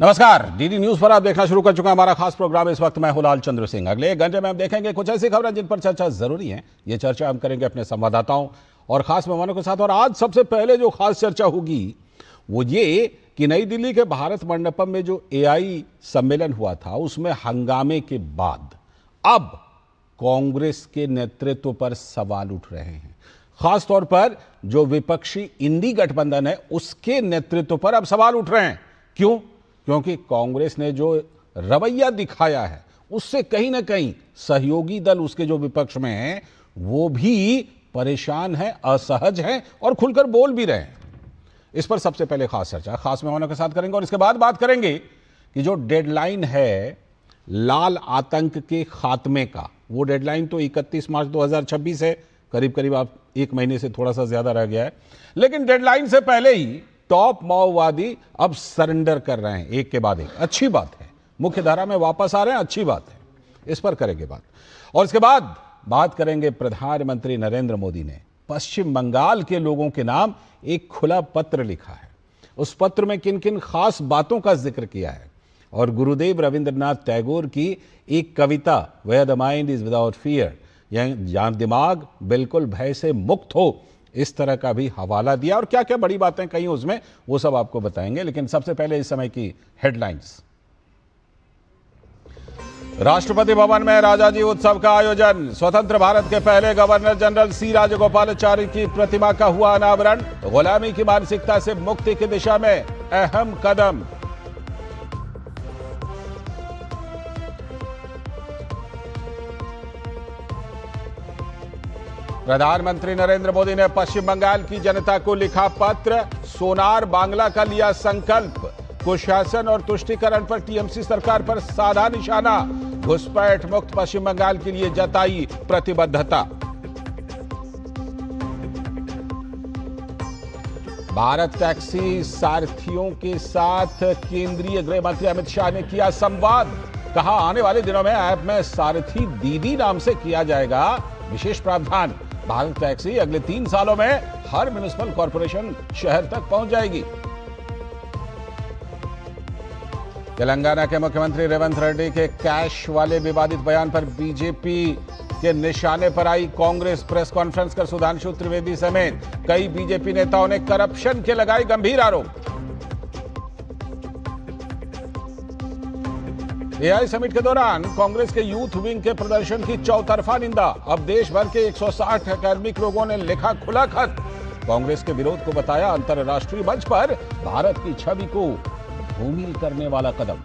नमस्कार, DD news पर आप देखना शुरू कर चुका हमारा खास प्रोग्राम। इस वक्त मैं हुलाल चंद्र सिंह। अगले 1 घंटे में हम देखेंगे कुछ ऐसी खबरें जिन पर चर्चा जरूरी है। ये चर्चा हम करेंगे अपने संवाददाताओं और खास मेहमानों के साथ। और आज सबसे पहले जो खास चर्चा होगी वो ये कि नई दिल्ली के भारत मंडपम में जो एआई सम्मेलन हुआ था उसमें हंगामे के बाद अब कांग्रेस के नेतृत्व पर सवाल उठ रहे हैं। खासतौर पर जो विपक्षी इंडी गठबंधन है उसके नेतृत्व पर अब सवाल उठ रहे हैं। क्यों? क्योंकि कांग्रेस ने जो रवैया दिखाया है उससे कहीं ना कहीं सहयोगी दल उसके जो विपक्ष में हैं वो भी परेशान है, असहज है और खुलकर बोल भी रहे हैं। इस पर सबसे पहले खास चर्चा खास मेहमानों के साथ करेंगे और इसके बाद बात करेंगे कि जो डेडलाइन है लाल आतंक के खात्मे का, वो डेडलाइन तो 31 मार्च 2026 है। करीब करीब आप 1 महीने से थोड़ा सा ज्यादा रह गया है, लेकिन डेडलाइन से पहले ही टॉप माओवादी अब सरेंडर कर रहे हैं एक के बाद एक। अच्छी बात है, मुख्य धारा में वापस आ रहे हैं, अच्छी बात है। इस पर करेंगे बात। और इसके बाद बात करेंगे प्रधानमंत्री नरेंद्र मोदी ने पश्चिम बंगाल के लोगों के नाम एक खुला पत्र लिखा है। उस पत्र में किन किन खास बातों का जिक्र किया है और गुरुदेव रविंद्रनाथ टैगोर की एक कविता where the mind is without fear, जहां दिमाग बिल्कुल भय से मुक्त हो, इस तरह का भी हवाला दिया। और क्या क्या बड़ी बातें कही उसमें वो सब आपको बताएंगे। लेकिन सबसे पहले इस समय की हेडलाइंस। राष्ट्रपति भवन में राजाजी उत्सव का आयोजन। स्वतंत्र भारत के पहले गवर्नर जनरल सी राजगोपालाचारी की प्रतिमा का हुआ अनावरण। गुलामी की मानसिकता से मुक्ति की दिशा में अहम कदम। प्रधानमंत्री नरेंद्र मोदी ने पश्चिम बंगाल की जनता को लिखा पत्र। सोनार बांग्ला का लिया संकल्प। कुशासन और तुष्टीकरण पर टीएमसी सरकार पर साधा निशाना। घुसपैठ मुक्त पश्चिम बंगाल के लिए जताई प्रतिबद्धता। भारत टैक्सी सारथियों के साथ केंद्रीय गृह मंत्री अमित शाह ने किया संवाद। कहा आने वाले दिनों में ऐप में सारथी दीदी नाम से किया जाएगा विशेष प्रावधान। भारत टैक्सी अगले 3 सालों में हर म्युनिसिपल कॉर्पोरेशन शहर तक पहुंच जाएगी। तेलंगाना के मुख्यमंत्री रेवंत रेड्डी के कैश वाले विवादित बयान पर बीजेपी के निशाने पर आई कांग्रेस। प्रेस कॉन्फ्रेंस कर सुधांशु त्रिवेदी समेत कई बीजेपी नेताओं ने करप्शन के लगाए गंभीर आरोप। एआई समिट के दौरान कांग्रेस के यूथ विंग के प्रदर्शन की चौतरफा निंदा। अब देश भर के 160 अकादमिक लोगों ने लिखा खुला खत। कांग्रेस के विरोध को बताया अंतर्राष्ट्रीय मंच पर भारत की छवि को धूमिल करने वाला कदम।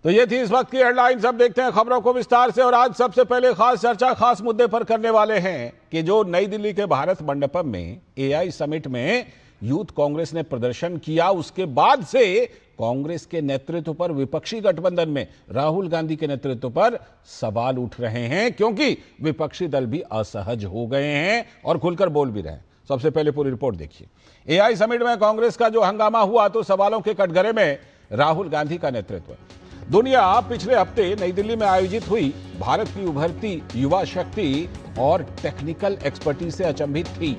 तो ये थी इस वक्त की हेडलाइंस। अब देखते हैं खबरों को विस्तार से। और आज सबसे पहले खास चर्चा खास मुद्दे पर करने वाले हैं कि जो नई दिल्ली के भारत मंडपम में एआई समिट में यूथ कांग्रेस ने प्रदर्शन किया, उसके बाद से कांग्रेस के नेतृत्व पर विपक्षी गठबंधन में राहुल गांधी के नेतृत्व पर सवाल उठ रहे हैं, क्योंकि विपक्षी दल भी असहज हो गए हैं और खुलकर बोल भी रहे हैं। सबसे पहले पूरी रिपोर्ट देखिए। एआई समिट में कांग्रेस का जो हंगामा हुआ तो सवालों के कटघरे में राहुल गांधी का नेतृत्व। दुनिया पिछले हफ्ते नई दिल्ली में आयोजित हुई भारत की उभरती युवा शक्ति और टेक्निकल एक्सपर्टीज से अचंभित थी,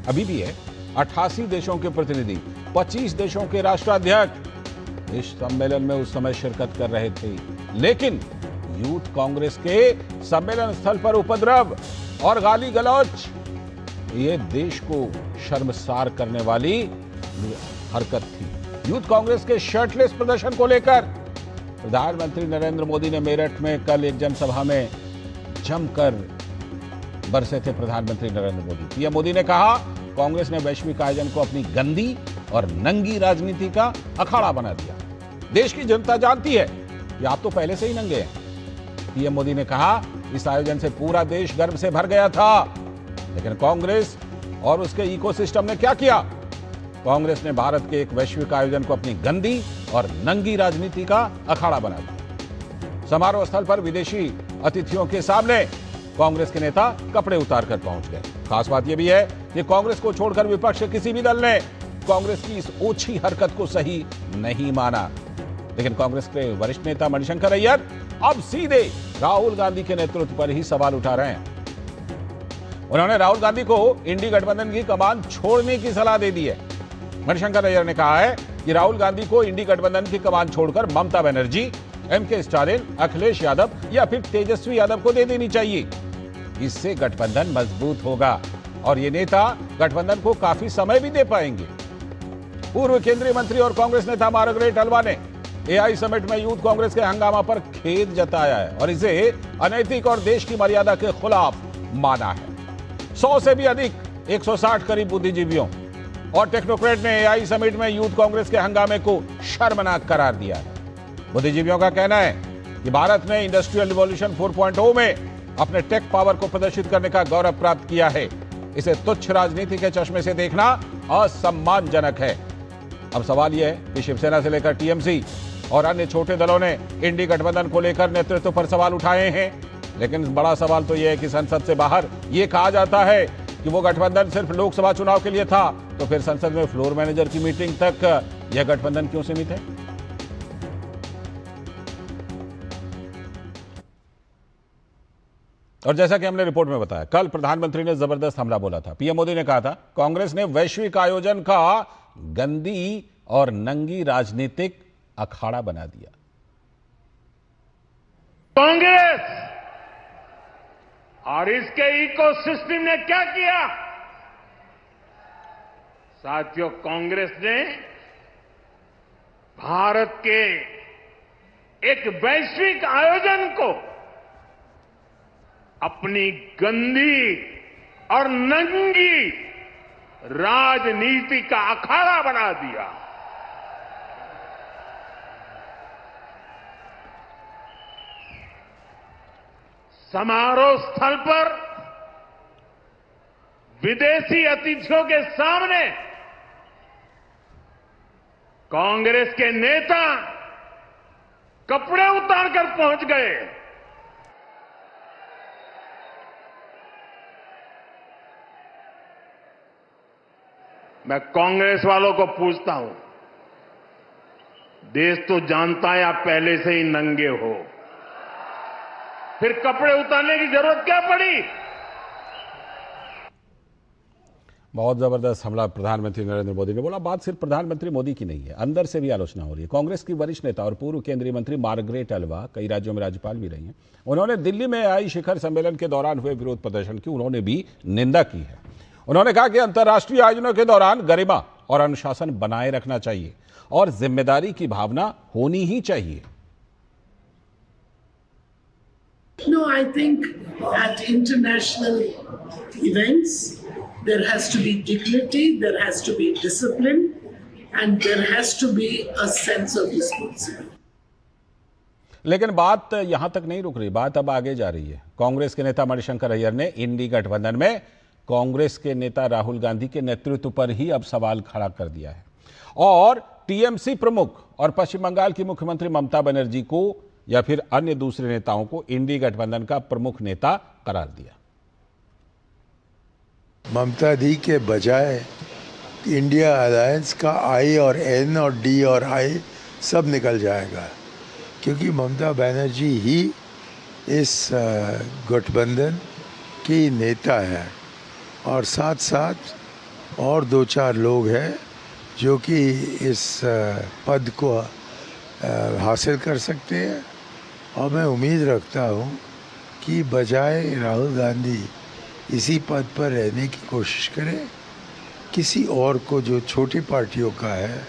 अभी भी है। 88 देशों के प्रतिनिधि, 25 देशों के राष्ट्राध्यक्ष इस सम्मेलन में उस समय शिरकत कर रहे थे। लेकिन यूथ कांग्रेस के सम्मेलन स्थल पर उपद्रव और गाली गलौज, ये देश को शर्मसार करने वाली हरकत थी। यूथ कांग्रेस के शर्टलेस प्रदर्शन को लेकर प्रधानमंत्री नरेंद्र मोदी ने मेरठ में कल एक जनसभा में जमकर बरसे थे। प्रधानमंत्री नरेंद्र मोदी, पीएम मोदी ने कहा कांग्रेस ने वैश्विक आयोजन को अपनी गंदी और नंगी राजनीति का अखाड़ा बना दिया। देश की जनता जानती है कि आप तो पहले से ही नंगे हैं। पीएम मोदी ने कहा इस आयोजन से पूरा देश गर्व से भर गया था, लेकिन कांग्रेस और उसके इकोसिस्टम ने क्या किया? कांग्रेस ने भारत के एक वैश्विक आयोजन को अपनी गंदी और नंगी राजनीति का अखाड़ा बना दिया। समारोह स्थल पर विदेशी अतिथियों के सामने कांग्रेस के नेता कपड़े उतारकर पहुंच गए। खास बात यह भी है कि कांग्रेस को छोड़कर विपक्ष के किसी भी दल ने कांग्रेस की इस ओछी हरकत को सही नहीं माना। लेकिन कांग्रेस के वरिष्ठ नेता मणिशंकर अय्यर अब सीधे राहुल गांधी के नेतृत्व पर ही सवाल उठा रहे हैं। उन्होंने राहुल गांधी को इंडी गठबंधन की कमान छोड़ने की सलाह दे दी है। मणिशंकर अय्यर ने कहा है कि राहुल गांधी को इंडी गठबंधन की कमान छोड़कर ममता बनर्जी, एमके स्टालिन, अखिलेश यादव या फिर तेजस्वी यादव को दे देनी चाहिए। इससे गठबंधन मजबूत होगा और ये नेता गठबंधन को काफी समय भी दे पाएंगे। पूर्व केंद्रीय मंत्री और कांग्रेस नेता मार्गरेट अलवा ने एआई समिट में यूथ कांग्रेस के हंगामा पर खेद जताया है और इसे अनैतिक और देश की मर्यादा के खिलाफ माना है। 100 से भी अधिक 160 करीब बुद्धिजीवियों और टेक्नोक्रेट ने एआई समिट में यूथ कांग्रेस के हंगामे को शर्मनाक करार दिया है। बुद्धिजीवियों का कहना है कि भारत ने इंडस्ट्रियल रिवॉल्यूशन 4.0 में अपने टेक पावर को प्रदर्शित करने का गौरव प्राप्त किया है। इसे तुच्छ राजनीति के चश्मे से देखना असम्मानजनक है। अब सवाल यह है कि शिवसेना से लेकर टीएमसी और अन्य छोटे दलों ने इंडी गठबंधन को लेकर नेतृत्व पर सवाल उठाए हैं, लेकिन बड़ा सवाल तो यह है कि संसद से बाहर यह कहा जाता है कि वो गठबंधन सिर्फ लोकसभा चुनाव के लिए था, तो फिर संसद में फ्लोर मैनेजर की मीटिंग तक यह गठबंधन क्यों सीमित है? और जैसा कि हमने रिपोर्ट में बताया, कल प्रधानमंत्री ने जबरदस्त हमला बोला था। पीएम मोदी ने कहा था कांग्रेस ने वैश्विक आयोजन का गंदी और नंगी राजनीतिक अखाड़ा बना दिया। कांग्रेस और इसके इकोसिस्टम ने क्या किया? साथियों, कांग्रेस ने भारत के एक वैश्विक आयोजन को अपनी गंदी और नंगी राजनीति का अखाड़ा बना दिया। समारोह स्थल पर विदेशी अतिथियों के सामने कांग्रेस के नेता कपड़े उतारकर पहुंच गए। मैं कांग्रेस वालों को पूछता हूं, देश तो जानता है आप पहले से ही नंगे हो, फिर कपड़े उतारने की जरूरत क्या पड़ी? बहुत जबरदस्त हमला प्रधानमंत्री नरेंद्र मोदी ने बोला। बात सिर्फ प्रधानमंत्री मोदी की नहीं है, अंदर से भी आलोचना हो रही है। कांग्रेस की वरिष्ठ नेता और पूर्व केंद्रीय मंत्री मार्गरेट अलवा कई राज्यों में राज्यपाल भी रही हैं। उन्होंने दिल्ली में एआई शिखर सम्मेलन के दौरान हुए विरोध प्रदर्शन की उन्होंने भी निंदा की है। उन्होंने कहा कि अंतर्राष्ट्रीय आयोजनों के दौरान गरिमा और अनुशासन बनाए रखना चाहिए और जिम्मेदारी की भावना होनी ही चाहिए। No, I think at international events there has to be dignity, there has to be discipline, and there has to be a sense of responsibility. लेकिन बात यहां तक नहीं रुक रही, बात अब आगे जा रही है। कांग्रेस के नेता मणिशंकर अय्यर ने इंडी गठबंधन में कांग्रेस के नेता राहुल गांधी के नेतृत्व पर ही अब सवाल खड़ा कर दिया है और टीएमसी प्रमुख और पश्चिम बंगाल की मुख्यमंत्री ममता बनर्जी को या फिर अन्य दूसरे नेताओं को इंडी गठबंधन का प्रमुख नेता करार दिया। ममता दी के बजाय इंडिया अलायंस का आई और एन और डी और आई सब निकल जाएगा, क्योंकि ममता बनर्जी ही इस गठबंधन की नेता है और साथ साथ और 2-4 लोग हैं जो कि इस पद को हासिल कर सकते हैं। और मैं उम्मीद रखता हूँ कि बजाय राहुल गांधी इसी पद पर रहने की कोशिश करें, किसी और को जो छोटी पार्टियों का है,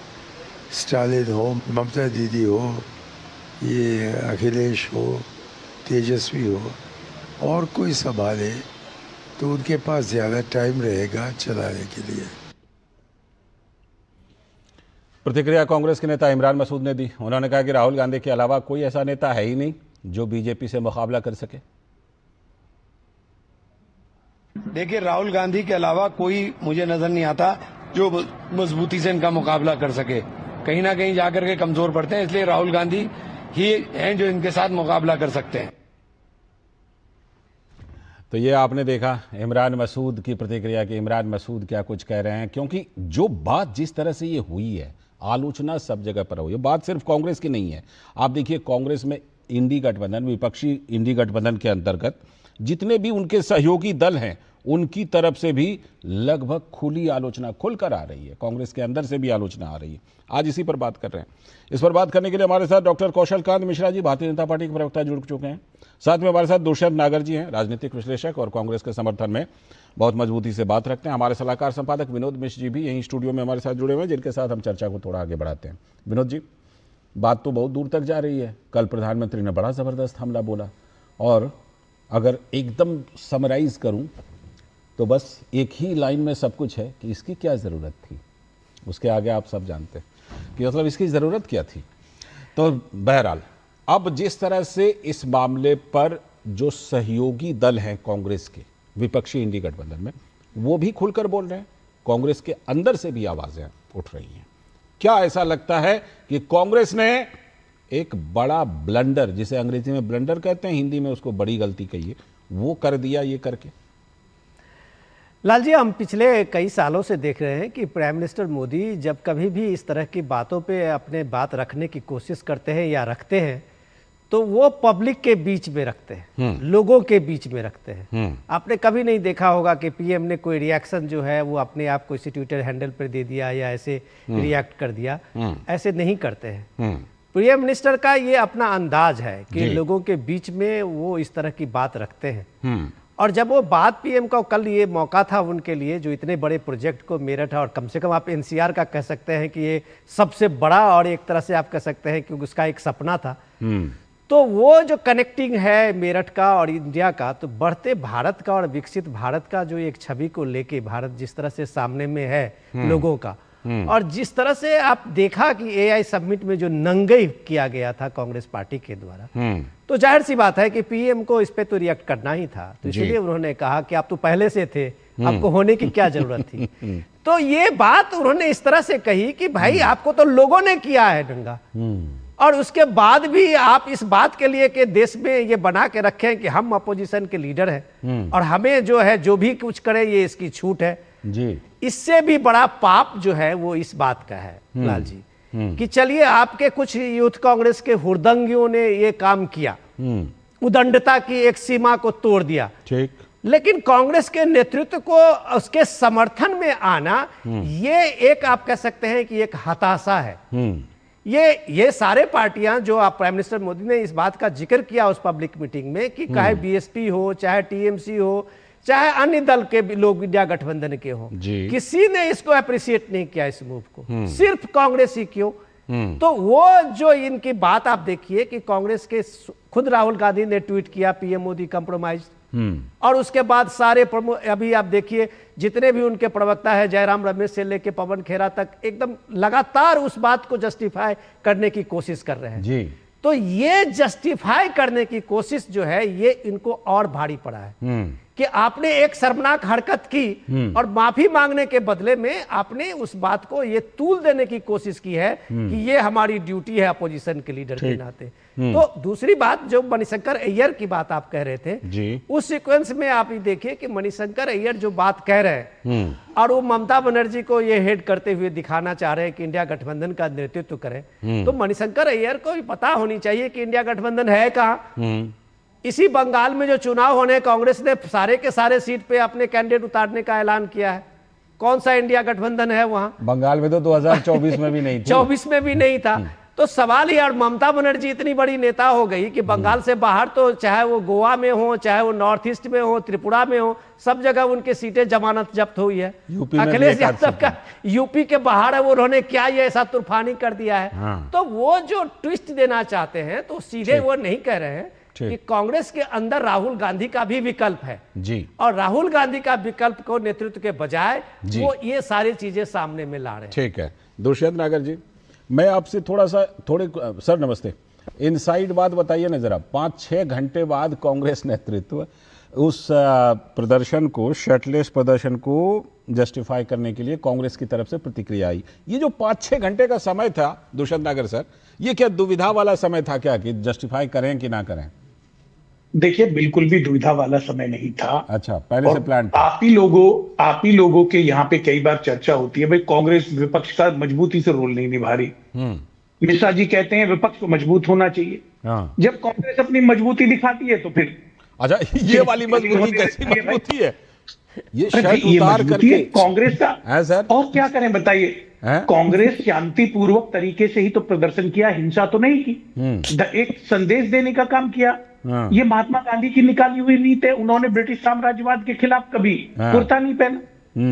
स्टालिन हो, ममता दीदी हो, ये अखिलेश हो, तेजस्वी हो, और कोई संभाले तो उनके पास ज़्यादा टाइम रहेगा चलाने के लिए। प्रतिक्रिया कांग्रेस के नेता इमरान मसूद ने दी। उन्होंने कहा कि राहुल गांधी के अलावा कोई ऐसा नेता है ही नहीं जो बीजेपी से मुकाबला कर सके। देखिए, राहुल गांधी के अलावा कोई मुझे नजर नहीं आता जो मजबूती से इनका मुकाबला कर सके। कहीं ना कहीं जाकर के कमजोर पड़ते हैं, इसलिए राहुल गांधी ही हैं जो इनके साथ मुकाबला कर सकते हैं। तो ये आपने देखा इमरान मसूद की प्रतिक्रिया कि इमरान मसूद क्या कुछ कह रहे हैं, क्योंकि जो बात जिस तरह से ये हुई है, आलोचना सब जगह पर हुई है। बात सिर्फ कांग्रेस की नहीं है। आप देखिए, कांग्रेस में इंडी गठबंधन, विपक्षी इंडी गठबंधन के अंतर्गत जितने भी उनके सहयोगी दल हैं, उनकी तरफ से भी लगभग खुली आलोचना खुलकर आ रही है, कांग्रेस के अंदर से भी आलोचना आ रही है। आज इसी पर बात कर रहे हैं। इस पर बात करने के लिए हमारे साथ डॉक्टर कौशल कांत मिश्रा जी, भारतीय जनता पार्टी के प्रवक्ता, जुड़ चुके हैं। साथ में हमारे साथ दुष्यंत नागर जी हैं, राजनीतिक विश्लेषक और कांग्रेस के समर्थन में बहुत मजबूती से बात रखते हैं। हमारे सलाहकार संपादक विनोद मिश्र जी भी यहीं स्टूडियो में हमारे साथ जुड़े हुए हैं, जिनके साथ हम चर्चा को थोड़ा आगे बढ़ाते हैं। विनोद जी, बात तो बहुत दूर तक जा रही है। कल प्रधानमंत्री ने बड़ा ज़बरदस्त हमला बोला, और अगर एकदम समराइज करूं तो बस एक ही लाइन में सब कुछ है कि इसकी क्या ज़रूरत थी। उसके आगे आप सब जानते हैं कि मतलब इसकी ज़रूरत क्या थी। तो बहरहाल अब जिस तरह से इस मामले पर जो सहयोगी दल हैं कांग्रेस के, विपक्षी इंडी गठबंधन में, वो भी खुलकर बोल रहे हैं, कांग्रेस के अंदर से भी आवाज़ें उठ रही हैं। क्या ऐसा लगता है कि कांग्रेस ने एक बड़ा ब्लंडर, जिसे अंग्रेजी में ब्लंडर कहते हैं, हिंदी में उसको बड़ी गलती कहिए, वो कर दिया ये करके? लाल जी, हम पिछले कई सालों से देख रहे हैं कि प्राइम मिनिस्टर मोदी जब कभी भी इस तरह की बातों पे अपने बात रखने की कोशिश करते हैं या रखते हैं, तो वो पब्लिक के बीच में रखते हैं, लोगों के बीच में रखते हैं। आपने कभी नहीं देखा होगा कि पीएम ने कोई रिएक्शन जो है वो अपने आप को इसी ट्विटर हैंडल पर दे दिया या ऐसे रिएक्ट कर दिया, ऐसे नहीं करते हैं। प्राइम मिनिस्टर का ये अपना अंदाज है कि लोगों के बीच में वो इस तरह की बात रखते हैं। और जब वो बात पीएम का, कल ये मौका था उनके लिए, जो इतने बड़े प्रोजेक्ट को मेरठ, और कम से कम आप एनसीआर का कह सकते हैं कि ये सबसे बड़ा, और एक तरह से आप कह सकते हैं कि उसका एक सपना था। तो वो जो कनेक्टिंग है मेरठ का और इंडिया का, तो बढ़ते भारत का और विकसित भारत का जो एक छवि को लेके भारत जिस तरह से सामने में है लोगों का, और जिस तरह से आप देखा कि एआई समिट में जो नंगई किया गया था कांग्रेस पार्टी के द्वारा, तो जाहिर सी बात है कि पीएम को इस पे तो रिएक्ट करना ही था। तो इसलिए उन्होंने कहा कि आप तो पहले से थे, आपको होने की क्या जरूरत थी। तो ये बात उन्होंने इस तरह से कही कि भाई आपको तो लोगों ने किया है दंगा, और उसके बाद भी आप इस बात के लिए कि देश में ये बना के रखें कि हम अपोजिशन के लीडर हैं और हमें जो है जो भी कुछ करे ये इसकी छूट है जी। इससे भी बड़ा पाप जो है वो इस बात का है लाल जी, कि चलिए आपके कुछ यूथ कांग्रेस के हुड़दंगियों ने ये काम किया, उदंडता की एक सीमा को तोड़ दिया, ठीक, लेकिन कांग्रेस के नेतृत्व को उसके समर्थन में आना ये एक आप कह सकते हैं कि एक हताशा है। ये सारे पार्टियां जो आप प्राइम मिनिस्टर मोदी ने इस बात का जिक्र किया उस पब्लिक मीटिंग में कि चाहे बीएसपी हो, चाहे टीएमसी हो, चाहे अन्य दल के लोग इंडिया गठबंधन के हो, किसी ने इसको अप्रिशिएट नहीं किया इस मूव को, सिर्फ कांग्रेस ही क्यों। तो वो जो इनकी बात आप देखिए कि कांग्रेस के खुद राहुल गांधी ने ट्वीट किया पीएम मोदी कंप्रोमाइज, और उसके बाद सारे अभी आप देखिए जितने भी उनके प्रवक्ता है, जयराम रमेश से लेके पवन खेरा तक, एकदम लगातार उस बात को जस्टिफाई करने की कोशिश कर रहे हैं जी। तो ये जस्टिफाई करने की कोशिश जो है ये इनको और भारी पड़ा है कि आपने एक शर्मनाक हरकत की और माफी मांगने के बदले में आपने उस बात को ये तूल देने की कोशिश की है कि ये हमारी ड्यूटी है अपोजिशन के लीडर के नाते। तो दूसरी बात जो मणिशंकर अय्यर की बात आप कह रहे थे जी, उस सीक्वेंस में आप ये देखिए कि मणिशंकर अय्यर जो बात कह रहे हैं और वो ममता बनर्जी को ये हेड करते हुए दिखाना चाह रहे हैं कि इंडिया गठबंधन का नेतृत्व करे, तो मणिशंकर अय्यर को भी पता होनी चाहिए कि इंडिया गठबंधन है कहाँ। इसी बंगाल में जो चुनाव होने, कांग्रेस ने सारे के सारे सीट पे अपने कैंडिडेट उतारने का ऐलान किया है। कौन सा इंडिया गठबंधन है वहां? बंगाल में तो 2024 में भी नहीं था, 24 में भी नहीं था। तो सवाल ही, और ममता बनर्जी इतनी बड़ी नेता हो गई कि बंगाल से बाहर तो चाहे वो गोवा में हो, चाहे वो नॉर्थ ईस्ट में हो, त्रिपुरा में हो, सब जगह उनके सीटें जमानत जब्त हुई है। अखिलेश यादव का यूपी के बाहर है, वो उन्होंने क्या ये ऐसा तूफानी कर दिया है। तो वो जो ट्विस्ट देना चाहते हैं तो सीधे वो नहीं कह रहे हैं कि कांग्रेस के अंदर राहुल गांधी का भी विकल्प है जी, और राहुल गांधी का विकल्प को नेतृत्व के बजाय वो ये सारी चीजें सामने में ला रहे हैं। ठीक है, दुष्यंत नागर जी, मैं आपसे सर नमस्ते, इनसाइड बात बताइए ना जरा। 5-6 घंटे बाद कांग्रेस नेतृत्व उस प्रदर्शन को, शर्टलेस प्रदर्शन को जस्टिफाई करने के लिए कांग्रेस की तरफ से प्रतिक्रिया आई। ये जो 5-6 घंटे का समय था दुष्यंत नागर सर, ये क्या दुविधा वाला समय था क्या कि जस्टिफाई करें कि ना करें? देखिए, बिल्कुल भी दुविधा वाला समय नहीं था। अच्छा, पहले से प्लान था। आप ही लोगों के यहाँ पे कई बार चर्चा होती है, भाई कांग्रेस विपक्ष का मजबूती से रोल नहीं निभा रही। मिश्रा जी कहते हैं विपक्ष को मजबूत होना चाहिए। जब कांग्रेस अपनी मजबूती दिखाती है तो फिर अच्छा, ये वाली मजबूती कैसी मजबूती है? ये अरे शर्ट ये उतार मजबूती है करके कांग्रेस का। है सर। और क्या करें बताइए, हैं? कांग्रेस शांतिपूर्वक तरीके से ही तो प्रदर्शन किया, हिंसा तो नहीं की। एक संदेश देने का काम किया। हाँ। ये महात्मा गांधी की निकाली हुई नीति है। उन्होंने ब्रिटिश साम्राज्यवाद के खिलाफ कभी हाँ। कुर्ता नहीं पहना,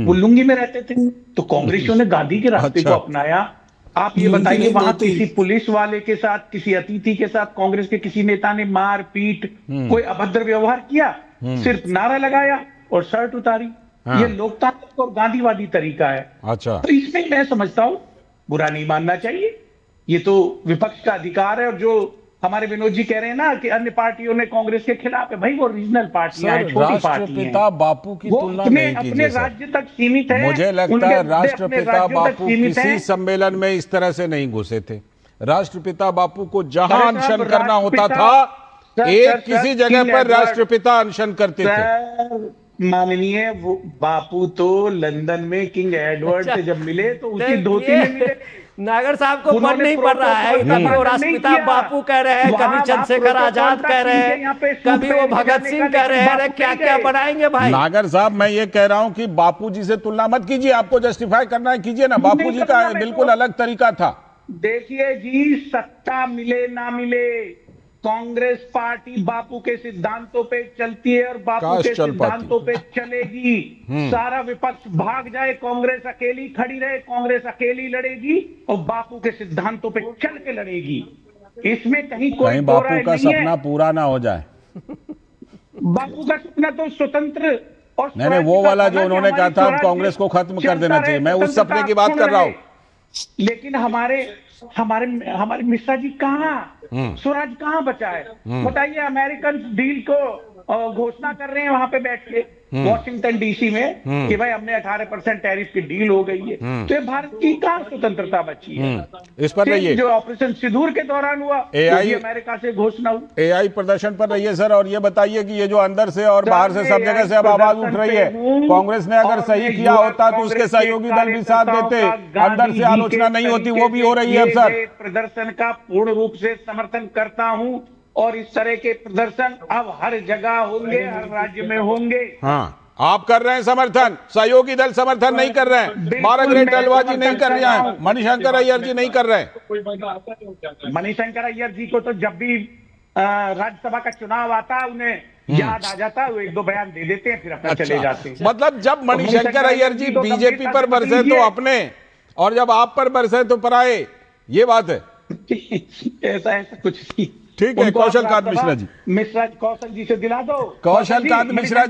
वो लुंगी में रहते थे। तो कांग्रेसियों ने गांधी के रास्ते अच्छा। को अपनाया। आप ये बताइए, वहां किसी पुलिस वाले के साथ, किसी अतिथि के साथ कांग्रेस के किसी नेता ने मार पीट, कोई अभद्र व्यवहार किया? सिर्फ नारा लगाया और शर्ट उतारी। हाँ। ये लोकतांत्रिक और गांधीवादी तरीका है। अच्छा, तो इसमें मैं समझता हूं बुरा नहीं मानना चाहिए, ये तो विपक्ष का अधिकार है। और जो हमारे विनोद जी कह रहे हैं ना कि अन्य पार्टियों ने कांग्रेस के खिलाफ है, भाई वो रीजनल पार्टियां हैं, सर छोटी पार्टियां हैं। राष्ट्रपिता बापू की वो तुलना अपने नहीं अपने कीजिए सर। राज्य तक सीमित है। मुझे लगता उनके है अपने राष्ट्रपिता राज्यों तक बापू सीमित किसी है। सम्मेलन में इस तरह से नहीं घुसे थे। राष्ट्रपिता बापू को जहां अरे साहब, अनशन करना होता राष्ट्रपिता- था, सर, एक सर, किसी सर, जगह किंग पर एडवर्ड- राष्ट्रपिता अनशन करते थे। सर, माननीय वो बापू तो लंदन में किंग एडवर्ड से जब मिले तो उसी धोती में मिले। नागर साहब को मन उन्होंने नहीं पड़ रहा है, प्रोटोकॉल कभी वो नहीं राष्ट्रपिता किया। बापू कह रहे हैं, वहाँ कभी आप चंद्रशेखर प्रोटोकॉल आजाद का कह रहे कीजिए, यहाँ पे हैं, सूट कभी वो पहन के भगत जाने सिंह का, कह रहे लेकिन हैं। बापू क्या कहेंगे। क्या बनाएंगे भाई? नागर साहब, मैं ये कह रहा हूं कि बापू जी से तुलना मत कीजिए। आपको जस्टिफाई करना है कीजिए ना। बापू जी का बिल्कुल अलग तरीका था। देखिए जी, सत्ता मिले ना मिले, कांग्रेस पार्टी बापू के सिद्धांतों पे चलती है और बापू काश के चल सिद्धांतों पे चलेगी। सारा विपक्ष भाग जाए, कांग्रेस अकेली खड़ी रहे, कांग्रेस अकेली लड़ेगी और बापू के सिद्धांतों पे चल के लड़ेगी। इसमें कहीं कोई कहीं दो बापू राय का नहीं है। सपना पूरा ना हो जाए। बापू का सपना तो स्वतंत्र और नहीं, स्वराज्य वो का वाला था जो ना, उन्होंने कि कहा था, अब हमारी कांग्रेस को खत्म कर चलता देना चाहिए। रहे, मैं उस सपने की बात कर रहा हूं। लेकिन हमारे मिश्रा जी कहाँ, स्वराज कहाँ बचा है? बताइए, अमेरिकन डील को घोषणा कर रहे हैं वहां पे बैठ के वॉशिंगटन डीसी में कि भाई हमने 18% टैरिफ की डील हो गई है। तो ये भारत की कहाँ स्वतंत्रता बची है? इस पर रहिए। जो ऑपरेशन सिंदूर के दौरान हुआ, वो भी अमेरिका से घोषणा हुई। एआई प्रदर्शन पर रहिए सर, और ये बताइए कि ये जो अंदर से और बाहर से सब जगह से अब आवाज उठ रही है, कांग्रेस ने अगर सही किया होता तो उसके सहयोगी दल भी साथ देते, अंदर से आलोचना नहीं होती, वो भी हो रही है अब सर। प्रदर्शन का पूर्ण रूप से समर्थन करता हूं और इस तरह के प्रदर्शन अब हर जगह होंगे, हर राज्य में होंगे। हाँ, आप कर रहे हैं समर्थन, सहयोगी दल समर्थन नहीं कर रहे हैं, मार्गरेट अलवा जी नहीं कर रहे हैं, मणिशंकर अय्यर जी नहीं कर रहे हैं। मणिशंकर अय्यर जी को तो जब भी राज्यसभा का चुनाव आता है उन्हें याद आ जाता है, वो एक दो बयान दे देते हैं, फिर अपना चले जाते हैं। मतलब जब मणिशंकर अय्यर जी बीजेपी पर बरसे तो अपने, और जब आप पर बरसे तो पराए, ये बात है। ऐसा कुछ नहीं। ठीक है, कौशल कांत मिश्रा जी, कौशल जी से दिला दो। कौशल कांत मिश्रा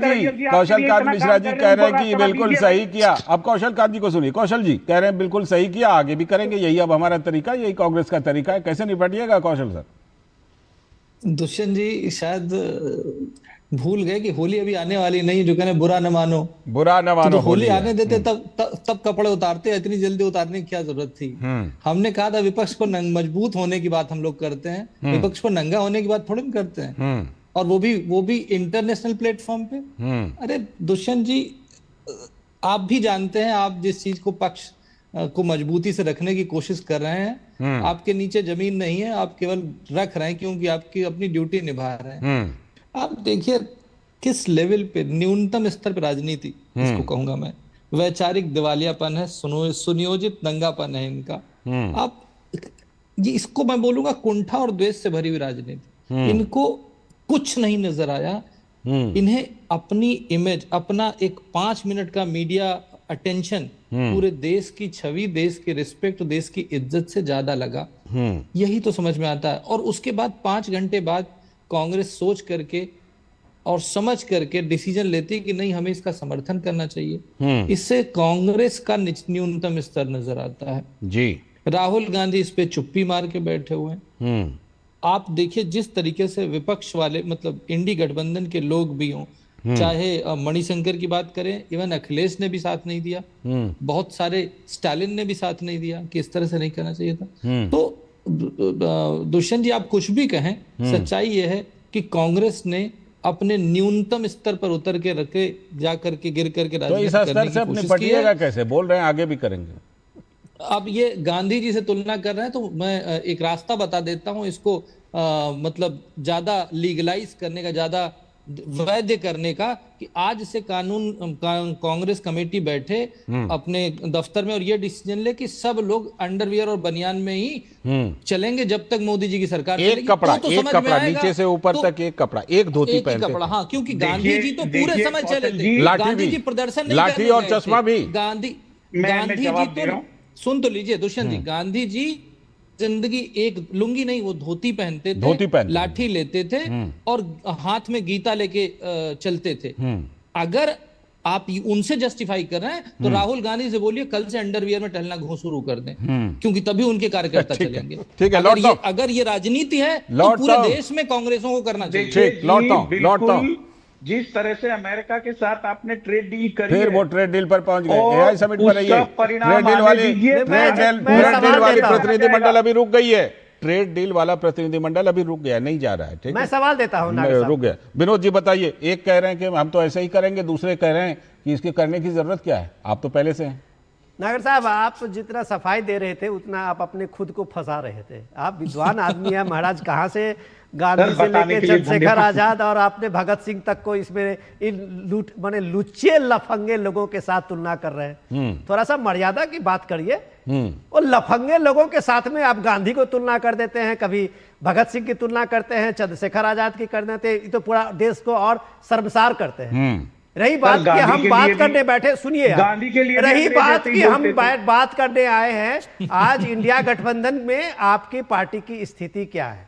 जी कह रहे हैं कि बिल्कुल सही किया। अब कौशल कांत जी को सुनिए। कौशल जी कह रहे हैं बिल्कुल सही किया, आगे भी करेंगे, यही अब हमारा तरीका, यही कांग्रेस का तरीका है। कैसे निपटिएगा कौशल सर? दुष्यंत जी शायद भूल गए कि होली अभी आने वाली नहीं, जो कहने बुरा न मानो, बुरा न मानो। तो होली आने देते तब कपड़े उतारते, इतनी जल्दी उतारने की क्या जरूरत थी? हमने कहा था विपक्ष को मजबूत होने की बात हम लोग करते हैं, विपक्ष को नंगा होने की बात थोड़ी हम करते हैं, और वो भी इंटरनेशनल प्लेटफॉर्म पे। अरे दुष्यंत जी, आप भी जानते हैं, आप जिस चीज को पक्ष को मजबूती से रखने की कोशिश कर रहे हैं, आपके नीचे जमीन नहीं है, आप केवल रख रहे हैं क्योंकि आपकी अपनी ड्यूटी निभा रहे हैं। आप देखिए किस लेवल पे, न्यूनतम स्तर पर राजनीति इसको कहूंगा मैं, वैचारिक दिवालियापन है, सुनियोजित दंगापन है इनका। आप ये, इसको मैं बोलूंगा कुंठा और द्वेष से भरी हुई राजनीति। इनको कुछ नहीं नजर आया, इन्हें अपनी इमेज, अपना एक 5 मिनट का मीडिया अटेंशन पूरे देश की छवि, देश की रिस्पेक्ट, देश की इज्जत से ज्यादा लगा। यही तो समझ में आता है। और उसके बाद 5 घंटे बाद कांग्रेस सोच करके और समझ करके डिसीजन लेती कि नहीं, हमें इसका समर्थन करना चाहिए। इससे कांग्रेस का न्यूनतम स्तर नजर आता है जी। राहुल गांधी इस पे चुप्पी मार के बैठे हुए हैं। आप देखिए जिस तरीके से विपक्ष वाले, मतलब इंडी गठबंधन के लोग भी हों, चाहे मणिशंकर की बात करें, इवन अखिलेश ने भी साथ नहीं दिया, बहुत सारे, स्टालिन ने भी साथ नहीं दिया कि इस तरह से नहीं करना चाहिए था। तो दुष्यंत जी, आप कुछ भी कहें, सच्चाई यह है कि कांग्रेस ने अपने न्यूनतम स्तर पर उतर के रखे, जाकर के गिर करके राजनीति करने की कोशिश की है। कैसे बोल रहे हैं, आगे भी करेंगे। अब ये गांधी जी से तुलना कर रहे हैं, तो मैं एक रास्ता बता देता हूं इसको, मतलब ज्यादा लीगलाइज करने का, ज्यादा वैध करने का कि आज से कांग्रेस कमेटी बैठे अपने दफ्तर में और ये डिसीजन ले कि सब लोग अंडरवियर और बनियान में ही चलेंगे जब तक मोदी जी की सरकार एक चलेगी। कपड़ा तो एक समझ में कपड़ा आएगा। नीचे से ऊपर तक एक कपड़ा, एक धोती एक ही पहनते कपड़ा, थे। हाँ, क्योंकि गांधी जी तो पूरे समय चले थे। लाठी गांधी भी, जी प्रदर्शन नहीं लाठी करने और गए थे। चश्मा भी। गांधी मैं जवाब दे रहा हूं। सुन तो लीजिए दुष्यंत जी, गांधी जी जिंदगी एक लुंगी नहीं, वो धोती पहनते थे, धोती पहनते लाठी लेते थे और हाथ में गीता लेके चलते थे। अगर आप उनसे जस्टिफाई कर रहे हैं तो राहुल गांधी से बोलिए कल से अंडरवियर में टहलना शुरू कर दें, क्योंकि तभी उनके कार्यकर्ता चलेंगे। ठीक है, अगर ये राजनीति है तो पूरे देश में कांग्रेसों को करना चाहिए। ठीक, लौटता हूं। जिस तरह से अमेरिका के साथ आपने ट्रेड डील करी फिर वो ट्रेड डील पर पहुंच गए। एआई समिट पर रहिए। परिणाम ट्रेड डील वाली प्रतिनिधिमंडल अभी रुक गई है। ट्रेड डील वाला प्रतिनिधिमंडल अभी रुक गया, नहीं जा रहा है। ठीक है, मैं सवाल देता हूं, रुक गया। विनोद जी बताइए, एक कह रहे हैं कि हम तो ऐसे ही करेंगे, दूसरे कह रहे हैं कि इसके करने की जरूरत क्या है, आप तो पहले से हैं। नागर साहब, आप जितना सफाई दे रहे थे उतना आप अपने खुद को फंसा रहे थे। आप विद्वान आदमी हैं महाराज, कहाँ से गांधी से लेके चंद्रशेखर आजाद और आपने भगत सिंह तक को इसमें इन लुच्चे लफंगे लोगों के साथ तुलना कर रहे हैं। थोड़ा सा मर्यादा की बात करिए। और लफंगे लोगों के साथ में आप गांधी को तुलना कर देते हैं, कभी भगत सिंह की तुलना करते हैं, चंद्रशेखर आजाद की कर देते हैं, तो पूरा देश को और शर्मसार करते हैं। रही बात कि हम बात करने बैठे, सुनिए, गांधी के लिए रही बात कि हम बात करने आए हैं आज इंडिया गठबंधन में आपकी पार्टी की स्थिति क्या है।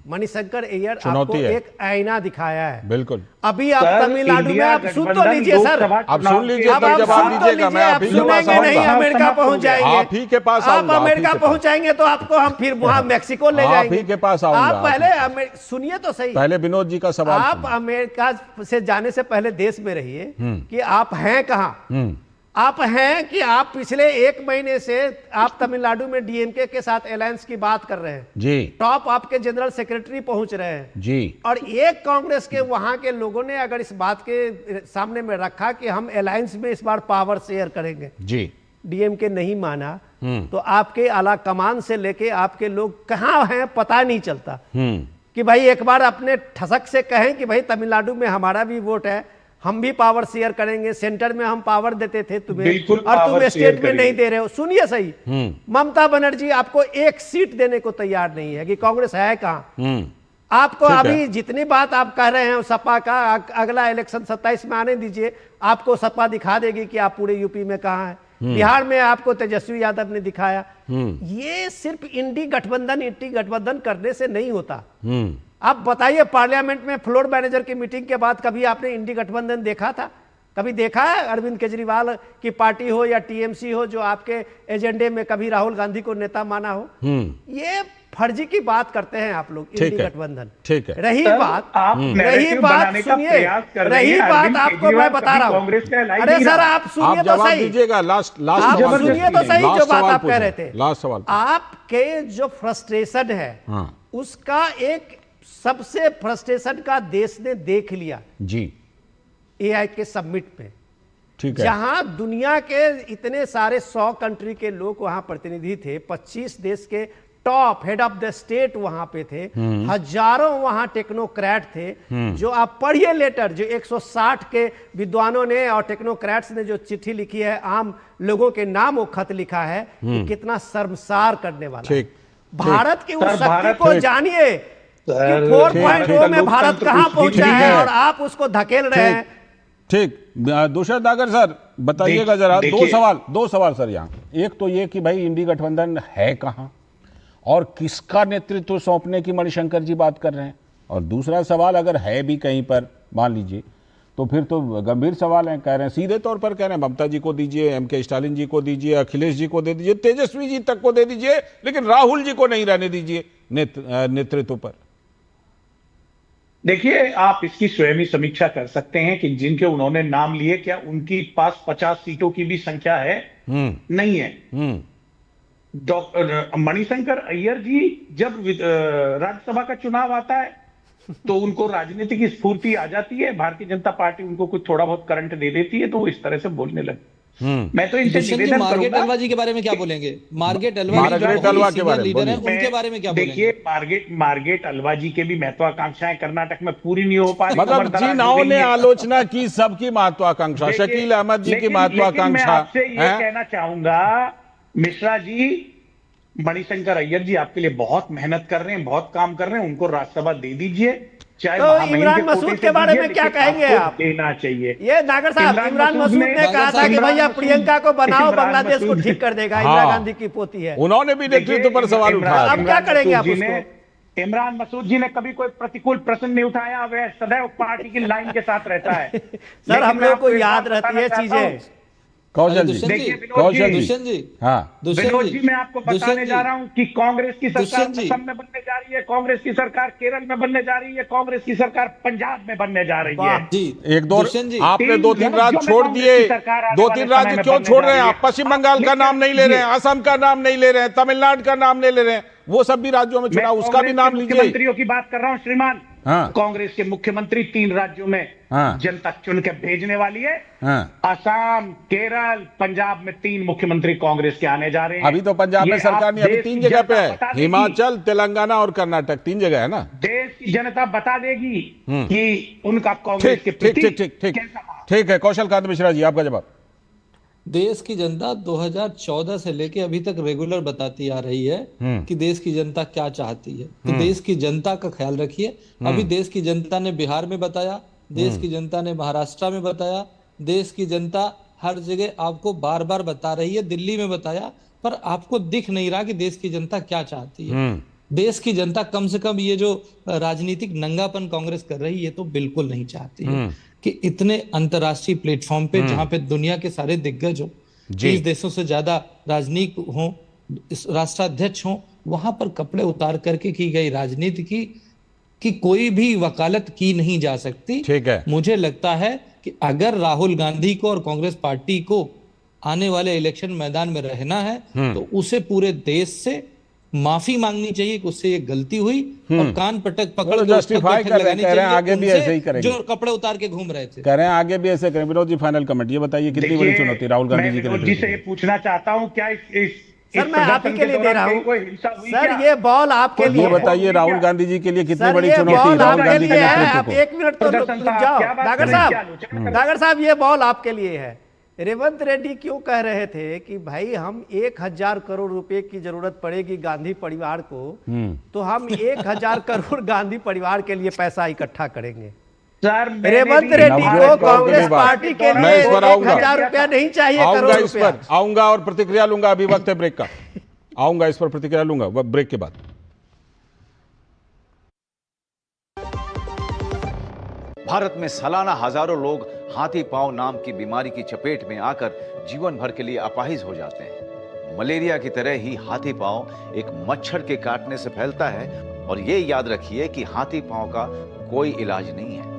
मणिशंकर अय्यर आपको एक आईना दिखाया है। बिल्कुल। अभी आप तमिलनाडु में, आप सुन तो लीजिए सर, आप सुन लीजिए, अब आप जवाब सुन तो दीजिएगा। मैं लीजिए, आप आप ही के पास सुनेंगे नहीं, आऊंगा। अमेरिका पहुंच जाएंगे। आप ही के पास आप आऊंगा। अमेरिका पहुंचाएंगे तो आपको हम फिर वहां मैक्सिको ले जाएंगे। आप ही के पास आऊंगा। आप पहले सुनिए तो सही, पहले विनोद जी का सवाल। आप अमेरिका से जाने से पहले देश में रहिए कि आप हैं कहां। आप हैं कि आप पिछले 1 महीने से आप तमिलनाडु में डीएमके के साथ अलायंस की बात कर रहे हैं जी। टॉप आपके जनरल सेक्रेटरी पहुंच रहे हैं जी। और एक कांग्रेस के वहां के लोगों ने अगर इस बात के सामने में रखा कि हम अलायंस में इस बार पावर शेयर करेंगे जी, डीएमके नहीं माना, तो आपके आला कमान से लेके आपके लोग कहां हैं पता नहीं चलता। कि भाई एक बार अपने ठसक से कहें कि भाई तमिलनाडु में हमारा भी वोट है, हम भी पावर शेयर करेंगे, सेंटर में हम पावर देते थे तुम्हें और तुम स्टेट में नहीं दे रहे हो। सुनिए सही, ममता बनर्जी आपको 1 सीट देने को तैयार नहीं है कि कांग्रेस है कहां। आपको अभी जितनी बात आप कह रहे हैं सपा का, अगला इलेक्शन 27 में आने दीजिए, आपको सपा दिखा देगी कि आप पूरे यूपी में कहां है। बिहार में आपको तेजस्वी यादव ने दिखाया। ये सिर्फ इंडी गठबंधन करने से नहीं होता। आप बताइए, पार्लियामेंट में फ्लोर मैनेजर की मीटिंग के बाद कभी आपने इंडी गठबंधन देखा था? कभी देखा है अरविंद केजरीवाल की पार्टी हो या टीएमसी हो जो आपके एजेंडे में कभी राहुल गांधी को नेता माना हो? ये फर्जी की बात करते हैं आप लोग, इंडी गठबंधन। ठीक है। रही बात सुनिए, रही बात आपको मैं बता रहा हूं। अरे सर आप सुनिए तो सही, दीजिएगा। लास्ट आप सुनिए तो सही जो बात आप कह रहे थे। लास्ट सवाल, आपके जो फ्रस्ट्रेशन है उसका एक सबसे फ्रस्ट्रेशन का देश ने देख लिया जी एआई के समिट में। ठीक है। जहां दुनिया के इतने सारे 100 कंट्री के लोग वहां प्रतिनिधि थे, 25 देश के top head of the state वहां पे थे, हजारों वहां टेक्नोक्रेट थे। जो आप पढ़िए लेटर जो 160 के विद्वानों ने और टेक्नोक्रेट्स ने जो चिट्ठी लिखी है, आम लोगों के नाम वो खत लिखा है, कि कितना शर्मसार करने वाला है। भारत की उस शक्ति को जानिए कि 4.0 में भारत कहां पहुंचा है और आप उसको धकेल रहे हैं। ठीक। दुष्यंत नागर सर बताइएगा जरा, दो सवाल सर यहाँ। एक तो ये कि भाई इंडी गठबंधन है कहां और किसका नेतृत्व सौंपने की मणिशंकर जी बात कर रहे हैं, और दूसरा सवाल अगर है भी कहीं पर मान लीजिए तो फिर तो गंभीर सवाल है। कह रहे हैं सीधे तौर पर कह रहे हैं ममता जी को दीजिए, एमके स्टालिन जी को दीजिए, अखिलेश जी को दे दीजिए, तेजस्वी जी तक को दे दीजिए, लेकिन राहुल जी को नहीं रहने दीजिए नेतृत्व पर। देखिए, आप इसकी स्वयं ही समीक्षा कर सकते हैं कि जिनके उन्होंने नाम लिए क्या उनकी पास 50 सीटों की भी संख्या है? नहीं है। डॉक्टर मणिशंकर अय्यर जी जब राज्यसभा का चुनाव आता है तो उनको राजनीतिक स्फूर्ति आ जाती है, भारतीय जनता पार्टी उनको कुछ थोड़ा बहुत करंट दे देती है तो वो इस तरह से बोलने लगे। मैं तो इनसे दुष्यंत जी, निवेदन मार्गरेट करूंगा। अलवा जी के बारे में क्या बोलेंगे? मार्गरेट मार्गरेट अलवा के बारे में लीडर है, बोलिए। उनके बारे में क्या बोलेंगे? देखिए मार्गरेट अलवा जी के भी महत्वाकांक्षाएं कर्नाटक में पूरी नहीं हो पा रही। मतलब जिनाओं ने आलोचना की सबकी महत्वाकांक्षा, शकील अहमद जी की महत्वाकांक्षा। मैं आपसे ये कहना चाहूंगा मिश्रा जी, मणिशंकर अय्यर जी आपके लिए बहुत मेहनत कर रहे हैं, बहुत काम कर रहे हैं, उनको राज्यसभा दे दीजिए। चाहे तो इमरान मसूद के बारे में क्या कहेंगे आप? देना चाहिए। ये नागर साहब, इमरान मसूद ने कहा था कि भैया प्रियंका को बनाओ, बांग्लादेश को ठीक कर देगा। इंदिरा गांधी की पोती है। उन्होंने भी नेतृत्व पर सवाल उठाया। अब क्या करेंगे आप उसको? इमरान मसूद जी ने कभी कोई प्रतिकूल प्रश्न नहीं उठाया, वह सदैव पार्टी की लाइन के साथ रहता है। सर, हम लोग को याद रहती है चीजें। कौशल जी, दुष्यंत जी, हाँ, विनोद जी, मैं आपको बताने जा रहा हूं कि कांग्रेस की सरकार जी, असम में बनने जा रही है, कांग्रेस की सरकार केरल में बनने जा रही है, कांग्रेस की सरकार पंजाब में बनने जा रही है। जी, एक दो दुष्यंत जी, आपने 2-3 राज्य छोड़ दिए। 2-3 राज्य क्यों छोड़ रहे हैं आप? पश्चिम बंगाल का नाम नहीं ले रहे हैं, असम का नाम नहीं ले रहे हैं, तमिलनाडु का नाम नहीं ले रहे हैं। वो सब भी राज्यों में चुनाव, उसका भी नाम लीजिए। मुख्यमंत्रियों की बात कर रहा हूं श्रीमान। हाँ। कांग्रेस के मुख्यमंत्री 3 राज्यों में हाँ। जनता चुन के भेजने वाली है। हाँ। असम, केरल, पंजाब में 3 मुख्यमंत्री कांग्रेस के आने जा रहे हैं। अभी तो पंजाब में सरकार नहीं, अभी 3 जगह पे है, हिमाचल, तेलंगाना और कर्नाटक, 3 जगह है ना। देश की जनता बता देगी कि उनका कांग्रेस के प्रति ठीक है। कौशल कांत मिश्रा जी, आपका जवाब। देश की जनता 2014 से लेके अभी तक रेगुलर बताती आ रही है कि देश की जनता क्या चाहती है। तो देश की जनता का ख्याल रखिए। अभी देश की जनता ने बिहार में बताया, देश की जनता ने महाराष्ट्र में बताया, देश की जनता हर जगह आपको बार बार बता रही है, दिल्ली में बताया, पर आपको दिख नहीं रहा कि देश की जनता क्या चाहती है। देश की जनता कम से कम ये जो राजनीतिक नंगापन कांग्रेस कर रही है तो बिल्कुल नहीं चाहती है कि इतने अंतर्राष्ट्रीय प्लेटफॉर्म पे जहां पे दुनिया के सारे दिग्गज हो, 30 देशों से ज्यादा राजनीतिक हो, राष्ट्राध्यक्ष हो, वहां पर कपड़े उतार करके की गई राजनीति की कोई भी वकालत की नहीं जा सकती। ठीक है। मुझे लगता है कि अगर राहुल गांधी को और कांग्रेस पार्टी को आने वाले इलेक्शन मैदान में रहना है तो उसे पूरे देश से माफी मांगनी चाहिए कि उससे ये गलती हुई और कान पटक पकड़ के जस्टिफाई कर रहे हैं, आगे भी ऐसे ही करेंगे, जो कपड़े उतार के घूम रहे थे। कह रहे हैं आगे भी ऐसे करें। विनोद जी, फाइनल कमेंट ये बताइए, कितनी बड़ी चुनौती राहुल गांधी जी के लिए? विनोद जी से ये पूछना चाहता हूं, क्या सर मैं आप ही के लिए दे रहा हूं सर, ये बॉल आपके लिए। ये बताइए राहुल गांधी जी के लिए कितनी बड़ी चुनौती राहुल गांधी के नेतृत्व को? 1 मिनट तो रुक जाओ नागर साहब, ये बॉल आपके लिए है। रेवंत रेड्डी क्यों कह रहे थे कि भाई हम 1000 करोड़ रुपए की जरूरत पड़ेगी गांधी परिवार को, तो हम 1000 करोड़ गांधी परिवार के लिए पैसा इकट्ठा करेंगे। रेवंत रेड्डी को कांग्रेस पार्टी के लिए 1000 रुपया नहीं चाहिए, करोड़ रुपया। आऊंगा और प्रतिक्रिया लूंगा, अभी वक्त है ब्रेक का। आऊंगा, इस पर प्रतिक्रिया लूंगा ब्रेक के बाद। भारत में सालाना हजारों लोग हाथी पांव नाम की बीमारी की चपेट में आकर जीवन भर के लिए अपाहिज हो जाते हैं। मलेरिया की तरह ही हाथी पांव एक मच्छर के काटने से फैलता है और ये याद रखिए कि हाथी पांव का कोई इलाज नहीं है।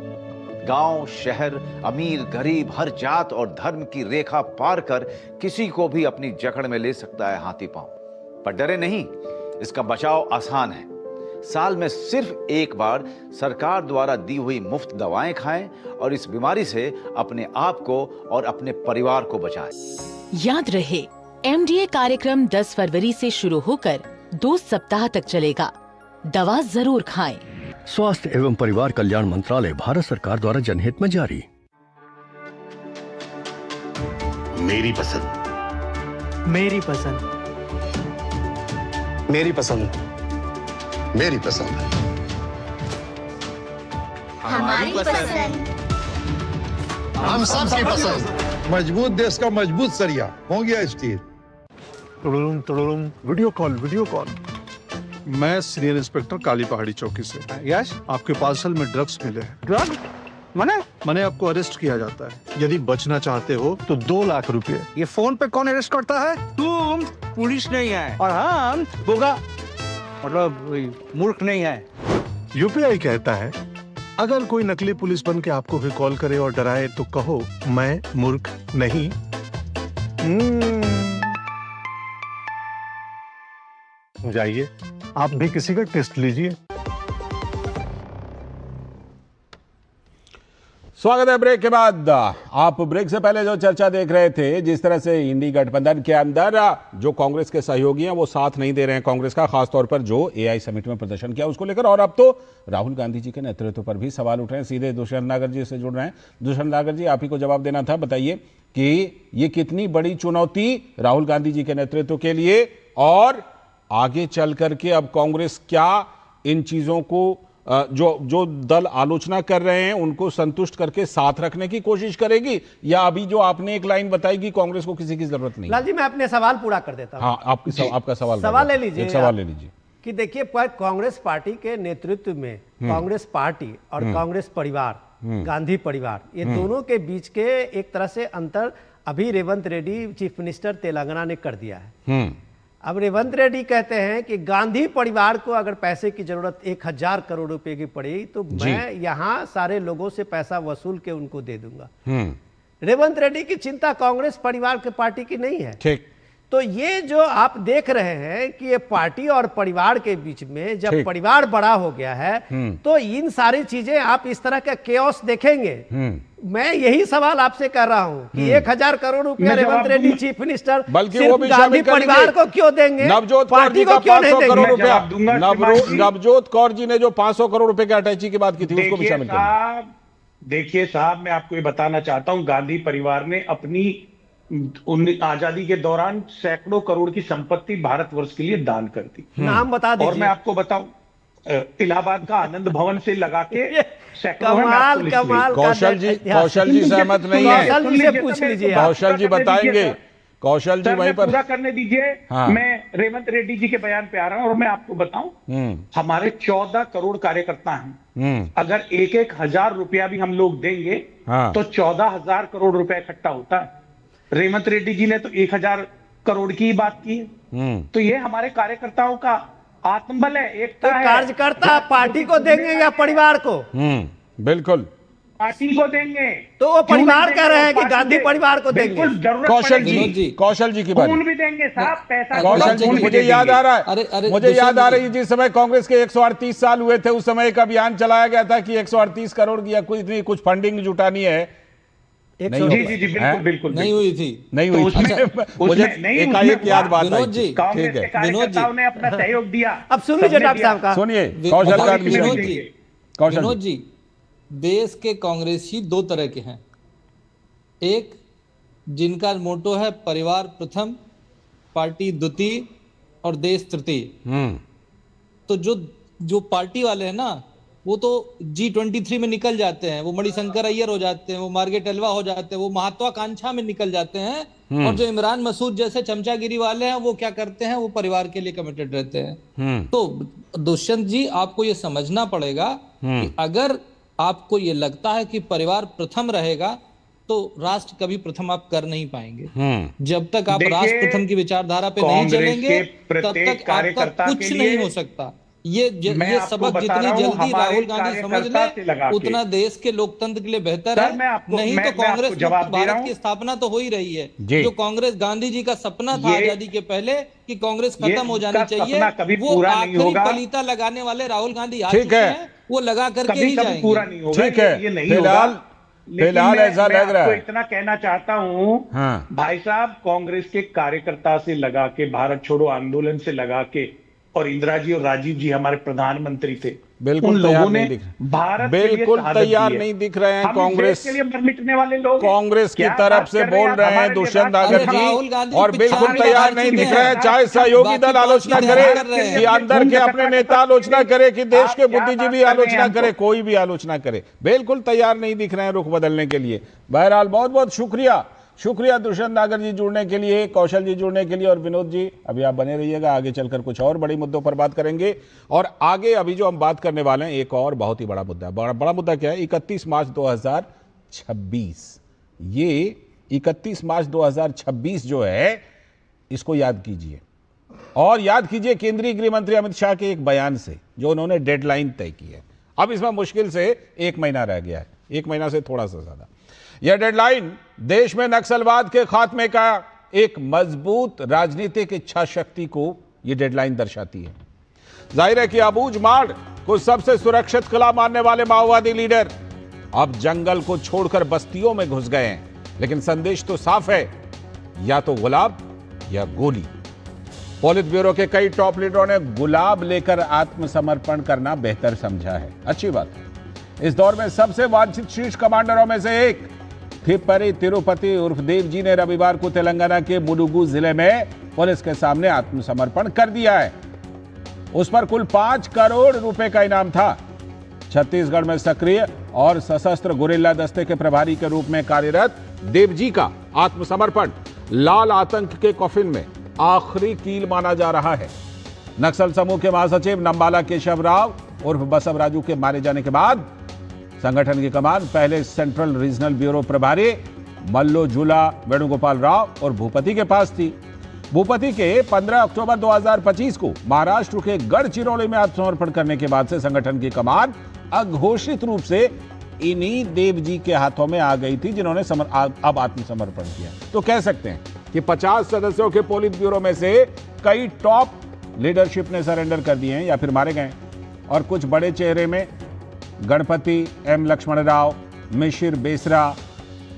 गांव, शहर, अमीर, गरीब, हर जात और धर्म की रेखा पार कर किसी को भी अपनी जकड़ में ले सकता है हाथी पांव। पर डरे नहीं, इसका बचाव आसान है। साल में सिर्फ एक बार सरकार द्वारा दी हुई मुफ्त दवाएं खाएं और इस बीमारी से अपने आप को और अपने परिवार को बचाएं। याद रहे, MDA कार्यक्रम 10 फरवरी से शुरू होकर 2 सप्ताह तक चलेगा। दवा जरूर खाएं। स्वास्थ्य एवं परिवार कल्याण मंत्रालय, भारत सरकार द्वारा जनहित में जारी। मेरी पसंद, मेरी पसंद, मेरी पसंद, मेरी पसंद, हमारी पसंद, हम सबकी पसंद। मजबूत देश का मजबूत सरिया हो गया स्टील। Video call. मैं सीनियर इंस्पेक्टर काली पहाड़ी चौकी से। यस, आपके पार्सल में ड्रग्स मिले हैं। ड्रग? मैंने आपको अरेस्ट किया जाता है। यदि बचना चाहते हो तो 2 लाख रुपए। ये फोन पे कौन अरेस्ट करता है? तुम पुलिस नहीं है और हम बोगा मतलब मूर्ख नहीं है। यूपीआई कहता है अगर कोई नकली पुलिस बन के आपको भी कॉल करे और डराए तो कहो मैं मूर्ख नहीं। जाइए, आप भी किसी का टेस्ट लीजिए। स्वागत है ब्रेक के बाद। आप ब्रेक से पहले जो चर्चा देख रहे थे, जिस तरह से इंडी गठबंधन के अंदर जो कांग्रेस के सहयोगी हैं वो साथ नहीं दे रहे हैं कांग्रेस का, खासतौर पर जो एआई समिट में प्रदर्शन किया उसको लेकर, और अब तो राहुल गांधी जी के नेतृत्व पर भी सवाल उठ रहे हैं। सीधे दुष्यंत नागर जी से जुड़ रहे हैं। दुष्यंत नागर जी, आप ही को जवाब देना था, बताइए कि ये कितनी बड़ी चुनौती राहुल गांधी जी के नेतृत्व के लिए, और आगे चल करके अब कांग्रेस क्या इन चीजों को जो दल आलोचना कर रहे हैं उनको संतुष्ट करके साथ रखने की कोशिश करेगी, या अभी जो आपने एक लाइन बताई कि कांग्रेस को किसी की जरूरत नहीं? लाल जी, मैं अपने सवाल पूरा कर देता हूं। हाँ, आपका सवाल ले लीजिए। एक सवाल ले लीजिए कि देखिए, कांग्रेस पार्टी के नेतृत्व में कांग्रेस पार्टी और कांग्रेस परिवार, गांधी परिवार, ये दोनों के बीच के एक तरह से अंतर अभी रेवंत रेड्डी चीफ मिनिस्टर तेलंगाना ने कर दिया है। अब रेवंत रेड्डी कहते हैं कि गांधी परिवार को अगर पैसे की जरूरत 1000 करोड़ रुपए की पड़ी तो मैं यहां सारे लोगों से पैसा वसूल के उनको दे दूंगा। रेवंत रेड्डी की चिंता कांग्रेस परिवार के पार्टी की नहीं है। ठीक। तो ये जो आप देख रहे हैं कि ये पार्टी और परिवार के बीच में जब परिवार बड़ा हो गया है तो इन सारी चीजें आप इस तरह का केओस देखेंगे। मैं यही सवाल आपसे कर रहा हूं कि 1000 करोड़ रुपया रेवंत रेड्डी चीफ मिनिस्टर बल्कि वो भी गांधी परिवार को क्यों देंगे? नवजोत कौर जी का 500 करोड़ रुपया, नवजोत कौर जी ने जो 500 करोड़ रुपए की अटैची की बात की थी उसको भी शामिल कर। देखिए साहब, मैं आपको ये बताना चाहता हूं, गांधी परिवार ने अपनी आजादी के दौरान सैकड़ों करोड़ की संपत्ति भारतवर्ष के लिए दान कर दी। नाम बता दीजिए। और मैं आपको बताऊं, इलाहाबाद का आनंद भवन से लगा के कमाल कौशल जी सहमत नहीं है। कौशल जी से पूछ लीजिए। कौशल जी बताएंगे। कौशल जी वहीं पर पूरा करने दीजिए। हाँ। मैं रेवंत रेड्डी जी के बयान पे आ रहा हूं और मैं आपको बताऊं, हमारे 14 करोड़ कार्यकर्ता हैं। अगर 1,000 रुपया भी हम लोग देंगे तो 14,000 करोड़ रुपया इकट्ठा होता है। रेवंत रेड्डी जी ने तो 1,000 करोड़ की बात की है। तो ये हमारे कार्यकर्ताओं का आत्मबल है, एकता है। कार्यकर्ता पार्टी को देंगे या परिवार को? बिल्कुल पार्टी को देंगे। तो वो परिवार कह रहे हैं कि गांधी परिवार को देंगे। कौशल जी की बात भी देंगे साहब, पैसा। कौशल जी, मुझे याद आ रहा है, मुझे याद आ रही है जिस समय कांग्रेस के 138 साल हुए थे उस समय एक अभियान चलाया गया था कि 138 करोड़ की या कुछ फंडिंग जुटानी है। जी बिल्कुल नहीं हुई थी। मुझे एकाएक याद बात आई। ठीक है, कार्यकर्ताओं ने अपना सहयोग दिया। अब सुन लीजिए डॉक्टर साहब का। सुनिए विनोद जी, देश के कांग्रेसी दो तरह के हैं। एक जिनका मोटो है परिवार प्रथम, पार्टी द्वितीय और देश तृतीय। तो जो पार्टी वाले हैं ना, वो तो G23 में निकल जाते हैं, वो मणिशंकर अय्यर हो जाते हैं, वो मार्गेट अलवा हो जाते हैं, वो महत्वाकांक्षा में निकल जाते हैं। और जो इमरान मसूद जैसे चमचागिरी वाले हैं, वो क्या करते हैं, वो परिवार के लिए कमिटेड रहते हैं। तो दुष्यंत जी, आपको ये समझना पड़ेगा कि अगर आपको ये लगता है कि परिवार प्रथम रहेगा तो राष्ट्र कभी प्रथम आप कर नहीं पाएंगे। जब तक आप राष्ट्र प्रथम की विचारधारा पे नहीं चलेंगे तब तक आपका कुछ नहीं हो सकता। ये सबक जितनी जल्दी राहुल गांधी समझ ले उतना देश के लोकतंत्र के लिए बेहतर है। नहीं तो कांग्रेस भारत की स्थापना तो हो ही रही है। जो कांग्रेस गांधी जी का सपना था आजादी के पहले कि कांग्रेस खत्म हो जानी चाहिए, वो आखिरी पलीता लगाने वाले राहुल गांधी आ चुके हैं, वो लगा करके ही जाएंगे। पूरा नहीं होगा। ठीक है, फिलहाल ऐसा लग रहा है। इतना कहना चाहता हूं भाई साहब, कांग्रेस के कार्यकर्ता से लगा के, भारत छोड़ो आंदोलन से लगा के, और इंदिरा जी और राजीव जी हमारे प्रधानमंत्री थे, बिल्कुल तैयार नहीं दिख रहे। भारत बिल्कुल तैयार नहीं दिख रहे हैं। कांग्रेस के लिए मिटने वाले लोग कांग्रेस की तरफ से बोल रहे हैं दुष्यंत नागर जी, और बिल्कुल तैयार नहीं दिख रहे हैं। चाहे सहयोगी दल आलोचना करे कि अंदर के अपने नेता आलोचना करे कि देश के बुद्धिजीवी आलोचना करे, कोई भी आलोचना करे, बिल्कुल तैयार नहीं दिख रहे हैं रुख बदलने के लिए। बहरहाल बहुत बहुत शुक्रिया दुष्यंत नागर जी जुड़ने के लिए, कौशल जी जुड़ने के लिए, और विनोद जी अभी आप बने रहिएगा। आगे चलकर कुछ और बड़े मुद्दों पर बात करेंगे। और आगे अभी जो हम बात करने वाले हैं एक और बहुत ही बड़ा मुद्दा है। बड़ा मुद्दा क्या है? 31 मार्च 2026। ये 31 मार्च 2026 जो है, इसको याद कीजिए, और याद कीजिए केंद्रीय गृह मंत्री अमित शाह के एक बयान से जो उन्होंने डेडलाइन तय की है। अब इसमें मुश्किल से 1 महीना रह गया है, 1 महीना से थोड़ा सा ज्यादा। यह डेडलाइन देश में नक्सलवाद के खात्मे का एक मजबूत राजनीतिक इच्छा शक्ति को यह डेडलाइन दर्शाती है। जाहिर है कि अबूझ माड़ को सबसे सुरक्षित किला मानने वाले माओवादी लीडर अब जंगल को छोड़कर बस्तियों में घुस गए हैं। लेकिन संदेश तो साफ है, या तो गुलाब या गोली। पोलित ब्यूरो के कई टॉप लीडरों ने गुलाब लेकर आत्मसमर्पण करना बेहतर समझा है। अच्छी बात है। इस दौर में सबसे वांछित शीर्ष कमांडरों में से एक थिप्परी तिरुपति उर्फ देव जी ने रविवार को तेलंगाना के मुलुगु जिले में पुलिस के सामने आत्मसमर्पण कर दिया है। उस पर कुल 5 करोड़ रुपए का इनाम था। छत्तीसगढ़ में सक्रिय और सशस्त्र गुरिल्ला दस्ते के प्रभारी के रूप में कार्यरत देवजी का आत्मसमर्पण लाल आतंक के कॉफिन में आखिरी कील माना जा रहा है। नक्सल समूह के महासचिव नंबाला केशव राव उर्फ बसव राजू के मारे जाने के बाद संगठन की कमान पहले सेंट्रल रीजनल ब्यूरो प्रभारी मल्लो झूला वेणुगोपाल राव और भूपति के पास थी। भूपति के 15 अक्टूबर 2025 को महाराष्ट्र के गढ़चिरौली में आत्मसमर्पण करने के बाद से संगठन की कमान अघोषित रूप से इन्हीं देव जी के हाथों में आ गई थी, जिन्होंने अब आत्मसमर्पण किया। तो कह सकते हैं कि 50 सदस्यों के पोलित ब्यूरो में से कई टॉप लीडरशिप ने सरेंडर कर दिए हैं या फिर मारे गए। और कुछ बड़े चेहरे में गणपति एम लक्ष्मण राव, मिशिर बेसरा,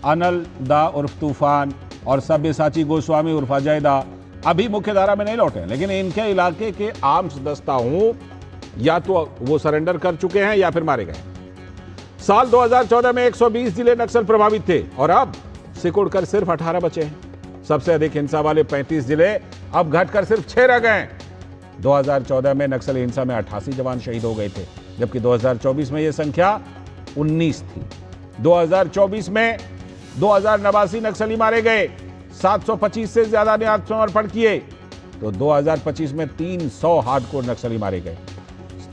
अनल दा उर्फ तूफान और सब्यसाची गोस्वामी उर्फ अजय दा अभी मुख्य धारा में नहीं लौटे, लेकिन इनके इलाके के आर्म्स दस्ता हूं या तो वो सरेंडर कर चुके हैं या फिर मारे गए। साल 2014 में 120 जिले नक्सल प्रभावित थे और अब सिकुड़कर सिर्फ 18 बचे हैं। सबसे अधिक हिंसा वाले 35 जिले अब घटकर सिर्फ 6 रह गए। 2014 में नक्सली हिंसा में 88 जवान शहीद हो गए थे, जबकि 2024 में यह संख्या 19 थी। 2024 में 2089 नक्सली मारे गए, 725 से ज्यादा ने आत्मसमर्पण किए। तो 2025 में 300 हार्डकोर नक्सली मारे गए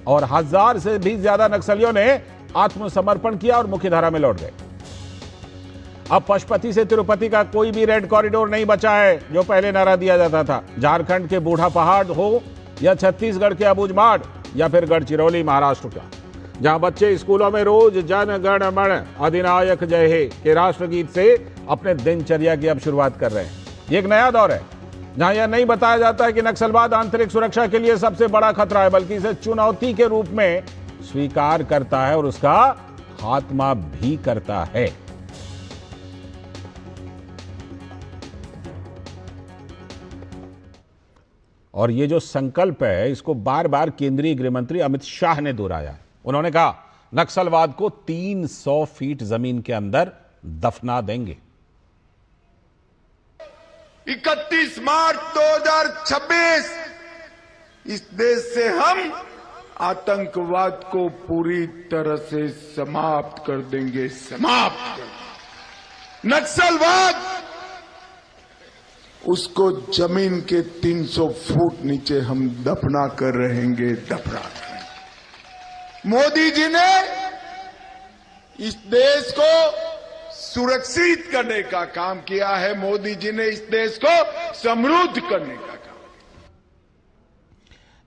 और 1000 से भी ज्यादा नक्सलियों ने आत्मसमर्पण किया और मुख्यधारा में लौट गए। अब पशुपति से तिरुपति का कोई भी रेड कॉरिडोर नहीं बचा है, जो पहले नारा दिया जाता था। झारखंड के बूढ़ा पहाड़ हो या छत्तीसगढ़ के अबूझमाड़ या फिर गढ़चिरौली महाराष्ट्र का, जहां बच्चे स्कूलों में रोज जन गण मन अधिनायक जय हे के राष्ट्रगीत से अपने दिनचर्या की अब शुरुआत कर रहे हैं। ये एक नया दौर है जहां यह नहीं बताया जाता है कि नक्सलवाद आंतरिक सुरक्षा के लिए सबसे बड़ा खतरा है, बल्कि इसे चुनौती के रूप में स्वीकार करता है और उसका खात्मा भी करता है। और ये जो संकल्प है, इसको बार बार केंद्रीय गृह मंत्री अमित शाह ने दोहराया। उन्होंने कहा नक्सलवाद को 300 फीट जमीन के अंदर दफना देंगे। 31 मार्च 2026 इस देश से हम आतंकवाद को पूरी तरह से समाप्त कर देंगे, समाप्त कर। नक्सलवाद उसको जमीन के 300 फुट नीचे हम दफना कर रहेंगे, दफना कर। मोदी जी ने इस देश को सुरक्षित करने का काम किया है। मोदी जी ने इस देश को समृद्ध करने का काम।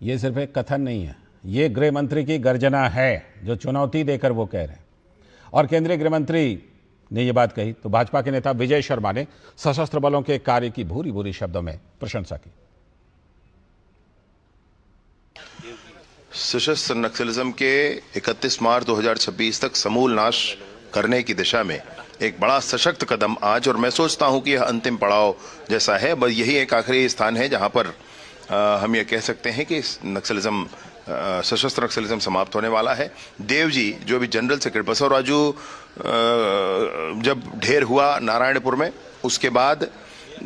यह सिर्फ एक कथन नहीं है, ये गृह मंत्री की गर्जना है, जो चुनौती देकर वो कह रहे हैं। और केंद्रीय गृह मंत्री ने यह बात कही तो भाजपा के नेता विजय शर्मा ने सशस्त्र बलों के कार्य की भूरी भूरी शब्दों में प्रशंसा की। सशस्त्र नक्सलिज्म के 31 मार्च 2026 तक समूल नाश करने की दिशा में एक बड़ा सशक्त कदम आज, और मैं सोचता हूं कि यह अंतिम पड़ाव जैसा है। बस यही एक आखिरी स्थान है जहां पर हम ये कह सकते हैं कि नक्सलिज्म, सशस्त्र नक्सलिज्म समाप्त होने वाला है। देव जी जो भी जनरल सेक्रेटरी बसव राजू जब ढेर हुआ नारायणपुर में, उसके बाद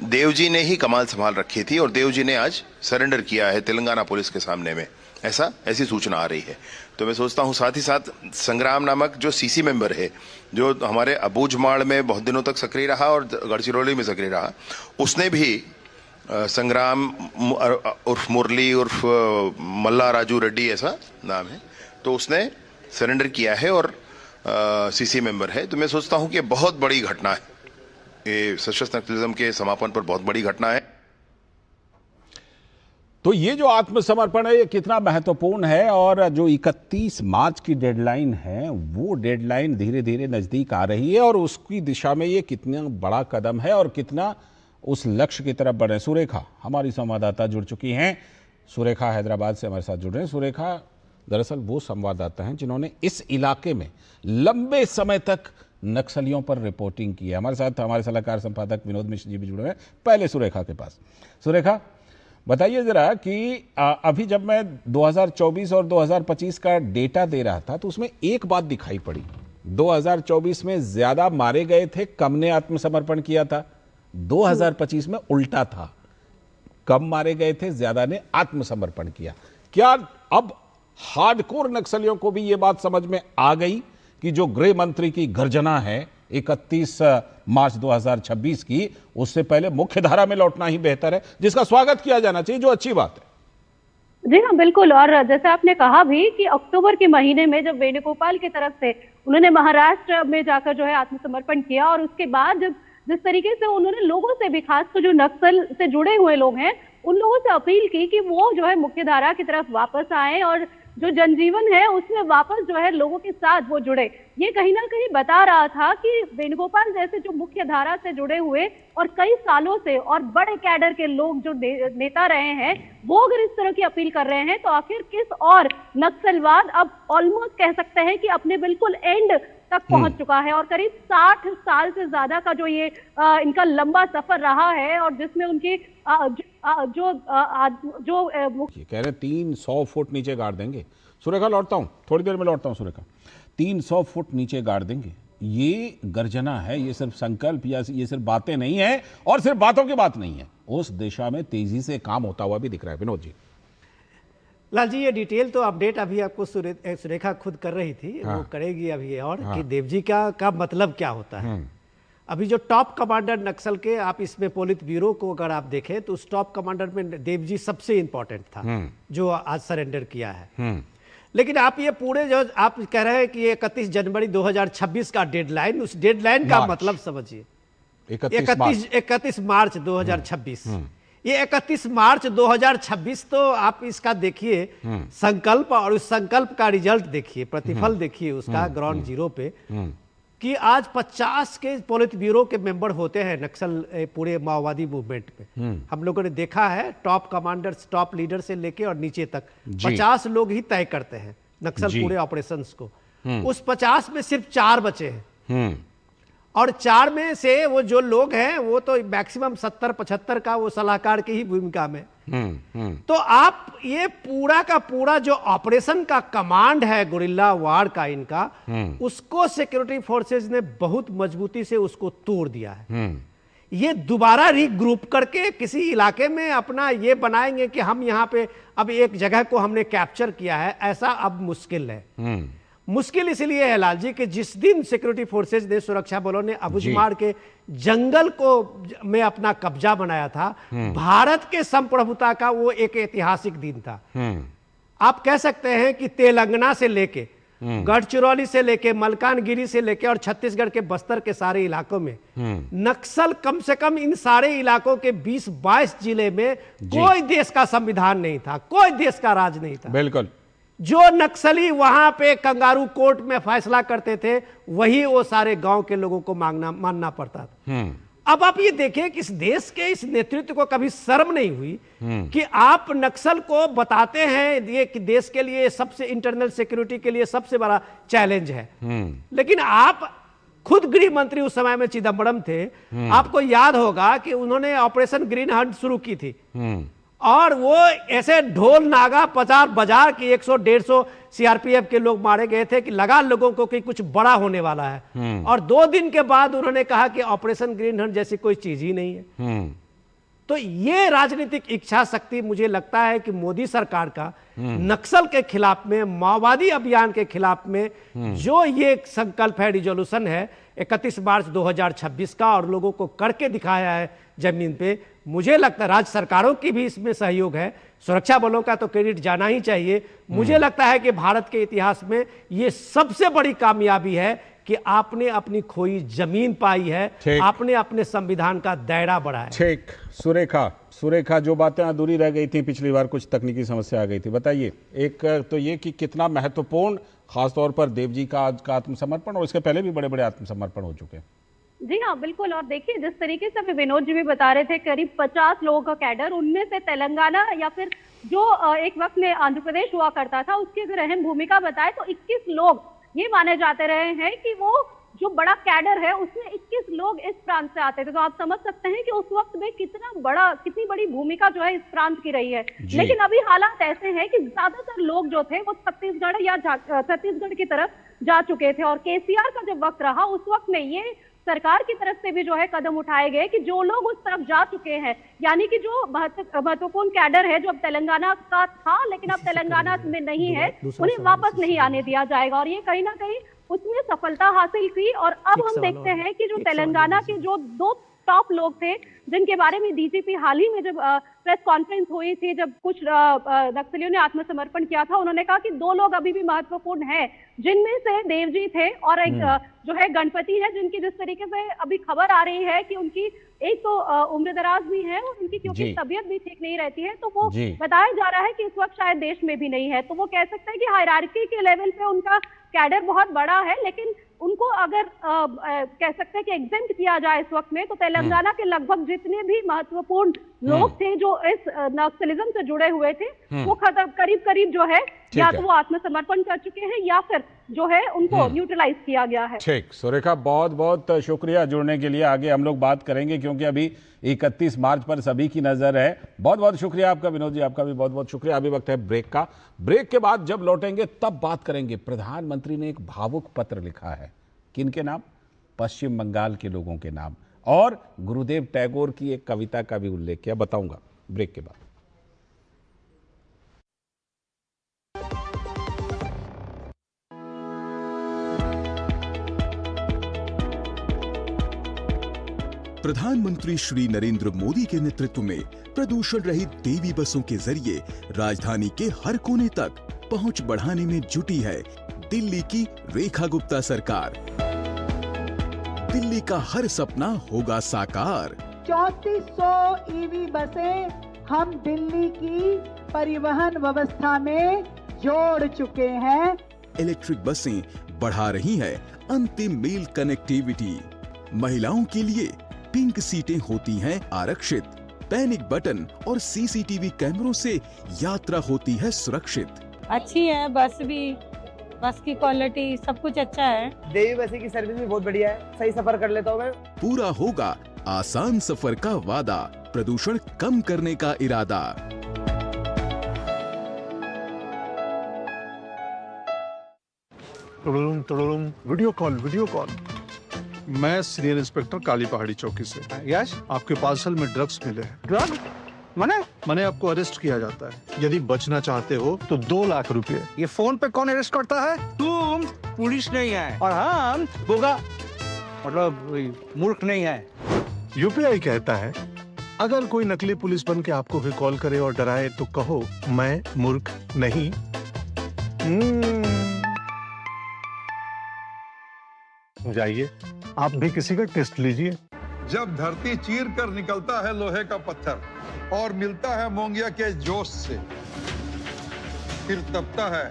देव जी ने ही कमान संभाल रखी थी और देव जी ने आज सरेंडर किया है तेलंगाना पुलिस के सामने में, ऐसी सूचना आ रही है। तो मैं सोचता हूं साथ ही साथ संग्राम नामक जो सीसी मेंबर है, जो हमारे अबूझमाड़ में बहुत दिनों तक सक्रिय रहा और गढ़चिरौली में सक्रिय रहा, उसने भी संग्राम उर्फ मुरली उर्फ मल्ला राजू रेड्डी ऐसा नाम है, तो उसने सरेंडर किया है और सीसी मेंबर है। तो मैं सोचता हूं कि बहुत बड़ी घटना है, ये सशस्त्र नक्सलिज्म के समापन पर बहुत बड़ी घटना है। तो ये जो आत्मसमर्पण है, ये कितना महत्वपूर्ण है, और जो 31 मार्च की डेडलाइन है, वो डेडलाइन धीरे धीरे नजदीक आ रही है, और उसकी दिशा में ये कितना बड़ा कदम है और कितना उस लक्ष्य की तरफ बढ़े। सुरेखा हमारी संवाददाता जुड़ चुकी हैं, सुरेखा हैदराबाद से हमारे साथ जुड़ रहे हैं। सुरेखा, दरअसल वो संवाददाता हैं जिन्होंने इस इलाके में लंबे समय तक नक्सलियों पर रिपोर्टिंग की है। हमारे साथ हमारे सलाहकार संपादक विनोद मिश्र जी भी जुड़े हैं। पहले सुरेखा के पास। सुरेखा, बताइए जरा कि अभी जब मैं 2024 और 2025 का डेटा दे रहा था तो उसमें एक बात दिखाई पड़ी। 2024 में ज्यादा मारे गए थे, कम ने आत्मसमर्पण किया था। 2025 में उल्टा था, कम मारे गए थे, ज्यादा ने आत्मसमर्पण किया। क्या अब हार्डकोर नक्सलियों को भी यह बात समझ में आ गई कि जो गृह मंत्री की गर्जना है 31 मार्च 2026 की, उससे पहले मुख्य धारा में लौटना ही बेहतर है, जिसका स्वागत किया जाना चाहिए, जो अच्छी बात है। जी हाँ, बिल्कुल। और जैसे आपने कहा भी कि अक्टूबर के महीने में जब वेणुगोपाल की तरफ से उन्होंने महाराष्ट्र में जाकर जो है आत्मसमर्पण किया, और उसके बाद जब जिस तरीके से उन्होंने लोगों से भी, खासकर जो नक्सल से जुड़े हुए लोग हैं, उन लोगों से अपील की कि वो जो है मुख्य धारा की तरफ वापस आए और जो जनजीवन है उसमें वापस जो है लोगों के साथ वो जुड़े। ये कहीं ना कहीं बता रहा था कि वेणुगोपाल जैसे जो मुख्य धारा से जुड़े हुए और कई सालों से और बड़े कैडर के लोग जो नेता रहे हैं, वो अगर इस तरह की अपील कर रहे हैं तो आखिर किस और नक्सलवाद अब ऑलमोस्ट कह सकते हैं कि अपने बिल्कुल एंड तक पहुंच चुका है। और करीब 60 साल से ज्यादा का जो ये इनका लंबा सफर रहा है, और जिसमें उनकी जो कह रहे 300 फुट नीचे गाड़ देंगे। सुरेखा, लौटता हूं, थोड़ी देर में लौटता हूं। सुरेखा, 300 फुट नीचे गाड़ देंगे, ये गर्जना है, ये सिर्फ संकल्प या ये सिर्फ बातें नहीं है, और सिर्फ बातों की बात नहीं है, उस दिशा में तेजी से काम होता हुआ भी दिख रहा है। विनोद जी। लाल जी, ये डिटेल तो अपडेट अभी आपको सुरेखा खुद कर रही थी। हाँ। वो करेगी अभी, और कि देवजी का मतलब क्या होता है। अभी जो टॉप कमांडर नक्सल के, आप इसमें पोलित ब्यूरो को अगर आप देखें तो उस टॉप कमांडर में देवजी सबसे इंपॉर्टेंट था, जो आज सरेंडर किया है। लेकिन आप ये पूरे जो आप कह रहे हैं कि 31 जनवरी 2026 का डेडलाइन, उस डेडलाइन का मतलब समझिए 31 मार्च 2026। ये 31 मार्च 2026 तो आप इसका देखिए संकल्प, और उस संकल्प का रिजल्ट देखिए, प्रतिफल देखिए उसका ग्राउंड जीरो पे, कि आज 50 के पोलित ब्यूरो के मेंबर होते हैं नक्सल पूरे माओवादी मूवमेंट में। हम लोगों ने देखा है टॉप कमांडर्स, टॉप लीडर से लेके और नीचे तक 50 लोग ही तय करते हैं नक्सल पूरे ऑपरेशंस को। उस 50 में सिर्फ 4 बचे हैं, और 4 में से वो जो लोग हैं वो तो मैक्सिमम 70-75 का वो सलाहकार की ही भूमिका में। तो आप ये पूरा का पूरा जो ऑपरेशन का कमांड है गुरिल्ला वार का इनका, उसको सिक्योरिटी फोर्सेज ने बहुत मजबूती से उसको तोड़ दिया है। ये दोबारा रीग्रुप करके किसी इलाके में अपना ये बनाएंगे कि हम यहाँ पे अब एक जगह को हमने कैप्चर किया है, ऐसा अब मुश्किल है। मुश्किल इसलिए है लाल जी कि जिस दिन सिक्योरिटी फोर्सेज ने, सुरक्षा बलों ने अबुझमाड़ के जंगल को में अपना कब्जा बनाया था, भारत के संप्रभुता का वो एक ऐतिहासिक दिन था। आप कह सकते हैं कि तेलंगाना से लेके, गढ़चिरौली से लेके, मलकानगिरी से लेके और छत्तीसगढ़ के बस्तर के सारे इलाकों में नक्सल, कम से कम इन सारे इलाकों के 20-22 जिले में कोई देश का संविधान नहीं था, कोई देश का राज नहीं था। बिल्कुल। जो नक्सली वहां पे कंगारू कोर्ट में फैसला करते थे, वही वो सारे गांव के लोगों को मानना पड़ता था। अब आप ये देखिए कि इस देश के इस नेतृत्व को कभी शर्म नहीं हुई कि आप नक्सल को बताते हैं ये कि देश के लिए सबसे, इंटरनल सिक्योरिटी के लिए सबसे बड़ा चैलेंज है। लेकिन आप खुद गृह मंत्री उस समय में चिदम्बरम थे, आपको याद होगा कि उन्होंने ऑपरेशन ग्रीन हंट शुरू की थी, और वो ऐसे ढोल नागा प्रचार बाजार की 100-150 सीआरपीएफ के लोग मारे गए थे कि लगा लोगों को कि कुछ बड़ा होने वाला है। और 2 दिन के बाद उन्होंने कहा कि ऑपरेशन ग्रीन हंट जैसी कोई चीज ही नहीं है। तो ये राजनीतिक इच्छा शक्ति मुझे लगता है कि मोदी सरकार का नक्सल के खिलाफ में, माओवादी अभियान के खिलाफ में जो ये संकल्प है, रिजोल्यूशन है 31 मार्च 2026 का, और लोगों को करके दिखाया है जमीन पे, मुझे लगता है राज्य सरकारों की भी इसमें सहयोग है, सुरक्षा बलों का तो क्रेडिट जाना ही चाहिए। मुझे लगता है कि भारत के इतिहास में ये सबसे बड़ी कामयाबी है कि आपने अपनी खोई जमीन पाई है, आपने अपने संविधान का दायरा बढ़ाया। ठीक। सुरेखा, जो बातें अधूरी रह गई थी पिछली बार, कुछ तकनीकी समस्या आ गई थी, बताइए। एक तो ये कि कितना महत्वपूर्ण, खासतौर पर देवजी का आज का आत्मसमर्पण, और इसके पहले भी बड़े बड़े आत्मसमर्पण हो चुके हैं। जी हाँ, बिल्कुल। और देखिए, जिस तरीके से अभी विनोद जी भी बता रहे थे, करीब 50 लोगों का कैडर, उनमें से तेलंगाना या फिर जो एक वक्त में आंध्र प्रदेश हुआ करता था, उसकी अगर अहम भूमिका बताए तो 21 लोग ये माने जाते रहे हैं कि वो जो बड़ा कैडर है उसमें 21 लोग इस प्रांत से आते थे। तो आप समझ सकते हैं कि उस वक्त में कितनी बड़ी भूमिका जो है इस प्रांत की रही है। लेकिन अभी हालात ऐसे हैं कि ज्यादातर लोग जो थे वो छत्तीसगढ़ की तरफ जा चुके थे। और केसीआर का जब वक्त रहा, उस वक्त में ये सरकार की तरफ से भी जो है कदम उठाए गए कि जो लोग उस तरफ जा चुके हैं, यानी कि जो महत्वपूर्ण कैडर है जो अब तेलंगाना का था लेकिन अब तेलंगाना में नहीं है, उन्हें वापस नहीं आने दिया जाएगा। और ये कहीं ना कहीं उसमें सफलता हासिल की। और अब हम देखते हैं कि जो तेलंगाना के जो 2 टॉप लोग थे, जिनके बारे में डीजीपी हाल ही में जब प्रेस कॉन्फ्रेंस हुई थी, जब कुछ नक्सलियों ने आत्मसमर्पण किया था, उन्होंने कहा कि 2 लोग अभी भी महत्वपूर्ण हैं, जिनमें से देवजी थे और एक जो है गणपति है, जिनकी जिस तरीके से अभी खबर आ रही है कि उनकी एक तो उम्रदराज भी है और उनकी क्योंकि तबीयत भी ठीक नहीं रहती है, तो वो बताया जा रहा है कि इस वक्त शायद देश में भी नहीं है। तो वो कह सकते हैं कि हायरार्की के लेवल पे उनका कैडर बहुत बड़ा है, लेकिन उनको अगर कह सकते हैं कि एग्जेम्प्ट किया जाए इस वक्त में, तो तेलंगाना के लगभग जितने भी महत्वपूर्ण लोग थे जो इस नक्सलिज्म से जुड़े हुए थे, वो करीब जो है या तो वो आत्मसमर्पण कर चुके हैं या फिर जो है उनको न्यूट्रलाइज किया गया है। ठीक, सुरेखा, बहुत बहुत शुक्रिया जुड़ने के लिए। आगे हम लोग बात करेंगे क्योंकि अभी 31 मार्च पर सभी की नजर है। बहुत बहुत शुक्रिया आपका विनोद जी, आपका भी बहुत बहुत शुक्रिया। अभी वक्त है ब्रेक का। ब्रेक के बाद जब लौटेंगे तब बात करेंगे। प्रधानमंत्री ने एक भावुक पत्र लिखा है, किनके नाम? पश्चिम बंगाल के लोगों के नाम, और गुरुदेव टैगोर की एक कविता का भी उल्लेख किया। बताऊंगा ब्रेक के बाद। प्रधानमंत्री श्री नरेंद्र मोदी के नेतृत्व में प्रदूषण रहित देवी बसों के जरिए राजधानी के हर कोने तक पहुंच बढ़ाने में जुटी है दिल्ली की रेखा गुप्ता सरकार। दिल्ली का हर सपना होगा साकार। 3400 ईवी बसें हम दिल्ली की परिवहन व्यवस्था में जोड़ चुके हैं। इलेक्ट्रिक बसें बढ़ा रही है अंतिम मील कनेक्टिविटी। महिलाओं के लिए पिंक सीटें होती हैं आरक्षित। पैनिक बटन और सीसीटीवी कैमरों से यात्रा होती है सुरक्षित। अच्छी है बस भी, बस की क्वालिटी सब कुछ अच्छा है। देवी बसें की सर्विस भी बहुत बढ़िया है, सही सफर कर लेता हूँ मैं। पूरा होगा आसान सफर का वादा, प्रदूषण कम करने का इरादा। Video call. मैं सीनियर इंस्पेक्टर काली पहाड़ी चौकी से। यस, आपके पार्सल में ड्रग्स मिले हैं। ड्रग? मैंने आपको अरेस्ट किया जाता है। यदि बचना चाहते हो तो 2 लाख रुपए। ये फोन पे कौन अरेस्ट करता है? तुम पुलिस नहीं है और हम बोगा मतलब मूर्ख नहीं है। यूपीआई कहता है, अगर कोई नकली पुलिस बन के आपको भी कॉल करे और डराए तो कहो मैं मूर्ख नहीं। जाइए, आप भी किसी का टेस्ट लीजिए। जब धरती चीर कर निकलता है लोहे का पत्थर और मिलता है मोंगिया के जोश से, फिर तपता है,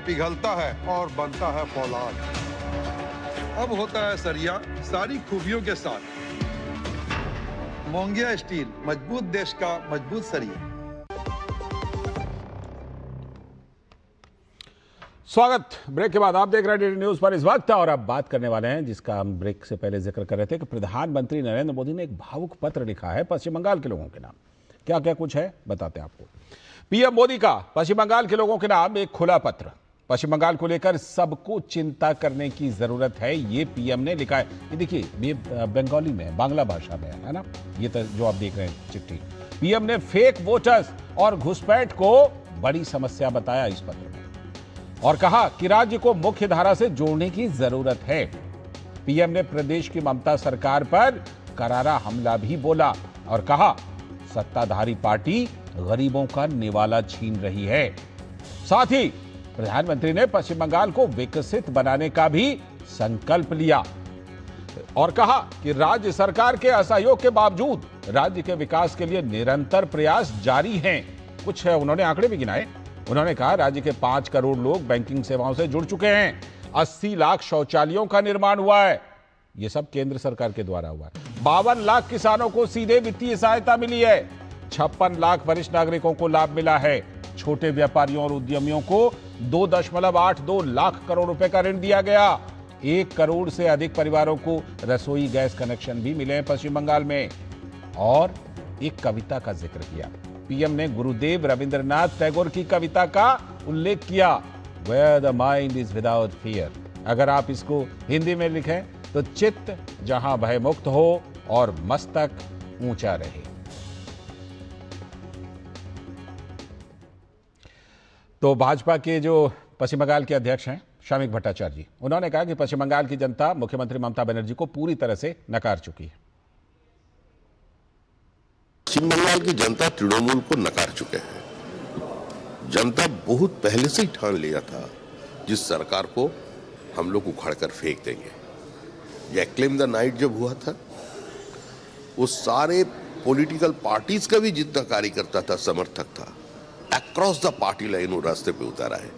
पिघलता है और बनता है फौलाद। अब होता है सरिया सारी खूबियों के साथ। मोंगिया स्टील, मजबूत देश का मजबूत सरिया। स्वागत। ब्रेक के बाद आप देख रहे हैं डीडी न्यूज पर इस वक्त, और अब बात करने वाले हैं जिसका हम ब्रेक से पहले जिक्र कर रहे थे कि प्रधानमंत्री नरेंद्र मोदी ने एक भावुक पत्र लिखा है पश्चिम बंगाल के लोगों के नाम। क्या क्या कुछ है बताते हैं आपको। पीएम मोदी का पश्चिम बंगाल के लोगों के नाम एक खुला पत्र। पश्चिम बंगाल को लेकर सबको चिंता करने की जरूरत है, ये पीएम ने लिखा है। ये देखिए, ये बंगाली में, बांग्ला भाषा में है ना, ये तो जो आप देख रहे हैं चिट्ठी। पीएम ने फेक वोटर्स और घुसपैठ को बड़ी समस्या बताया इस पत्र में, और कहा कि राज्य को मुख्य धारा से जोड़ने की जरूरत है। पीएम ने प्रदेश की ममता सरकार पर करारा हमला भी बोला और कहा सत्ताधारी पार्टी गरीबों का निवाला छीन रही है। साथ ही प्रधानमंत्री ने पश्चिम बंगाल को विकसित बनाने का भी संकल्प लिया और कहा कि राज्य सरकार के असहयोग के बावजूद राज्य के विकास के लिए निरंतर प्रयास जारी हैं। कुछ उन्होंने आंकड़े भी गिनाए। उन्होंने कहा राज्य के 5 करोड़ लोग बैंकिंग सेवाओं से जुड़ चुके हैं, 80 लाख शौचालयों का निर्माण हुआ है, ये सब केंद्र सरकार के द्वारा हुआ है। 52 लाख किसानों को सीधे वित्तीय सहायता मिली है। 56 लाख वरिष्ठ नागरिकों को लाभ मिला है। छोटे व्यापारियों और उद्यमियों को 2.82 लाख करोड़ रुपए का ऋण दिया गया। 1 करोड़ से अधिक परिवारों को रसोई गैस कनेक्शन भी मिले हैं पश्चिम बंगाल में। और एक कविता का जिक्र किया। पीएम ने गुरुदेव रविंद्रनाथ टैगोर की कविता का उल्लेख किया, Where the mind is without fear। अगर आप इसको हिंदी में लिखें तो चित्त जहां भय मुक्त हो और मस्तक ऊंचा रहे। तो भाजपा के जो पश्चिम बंगाल के अध्यक्ष हैं श्रमिक भट्टाचार्य जी, उन्होंने कहा कि पश्चिम बंगाल की जनता मुख्यमंत्री ममता बनर्जी को पूरी तरह से नकार चुकी है। पश्चिम बंगाल की जनता तृणमूल को नकार चुके हैं। जनता बहुत पहले से ही ठान लिया था जिस सरकार को हम लोग उखाड़ कर फेंक देंगे। ये क्लेम द नाइट जब हुआ था, वो सारे पॉलिटिकल पार्टीज का भी जितना कार्यकर्ता था, समर्थक था, अक्रॉस द पार्टी लाइन वो रास्ते पे उतारा है।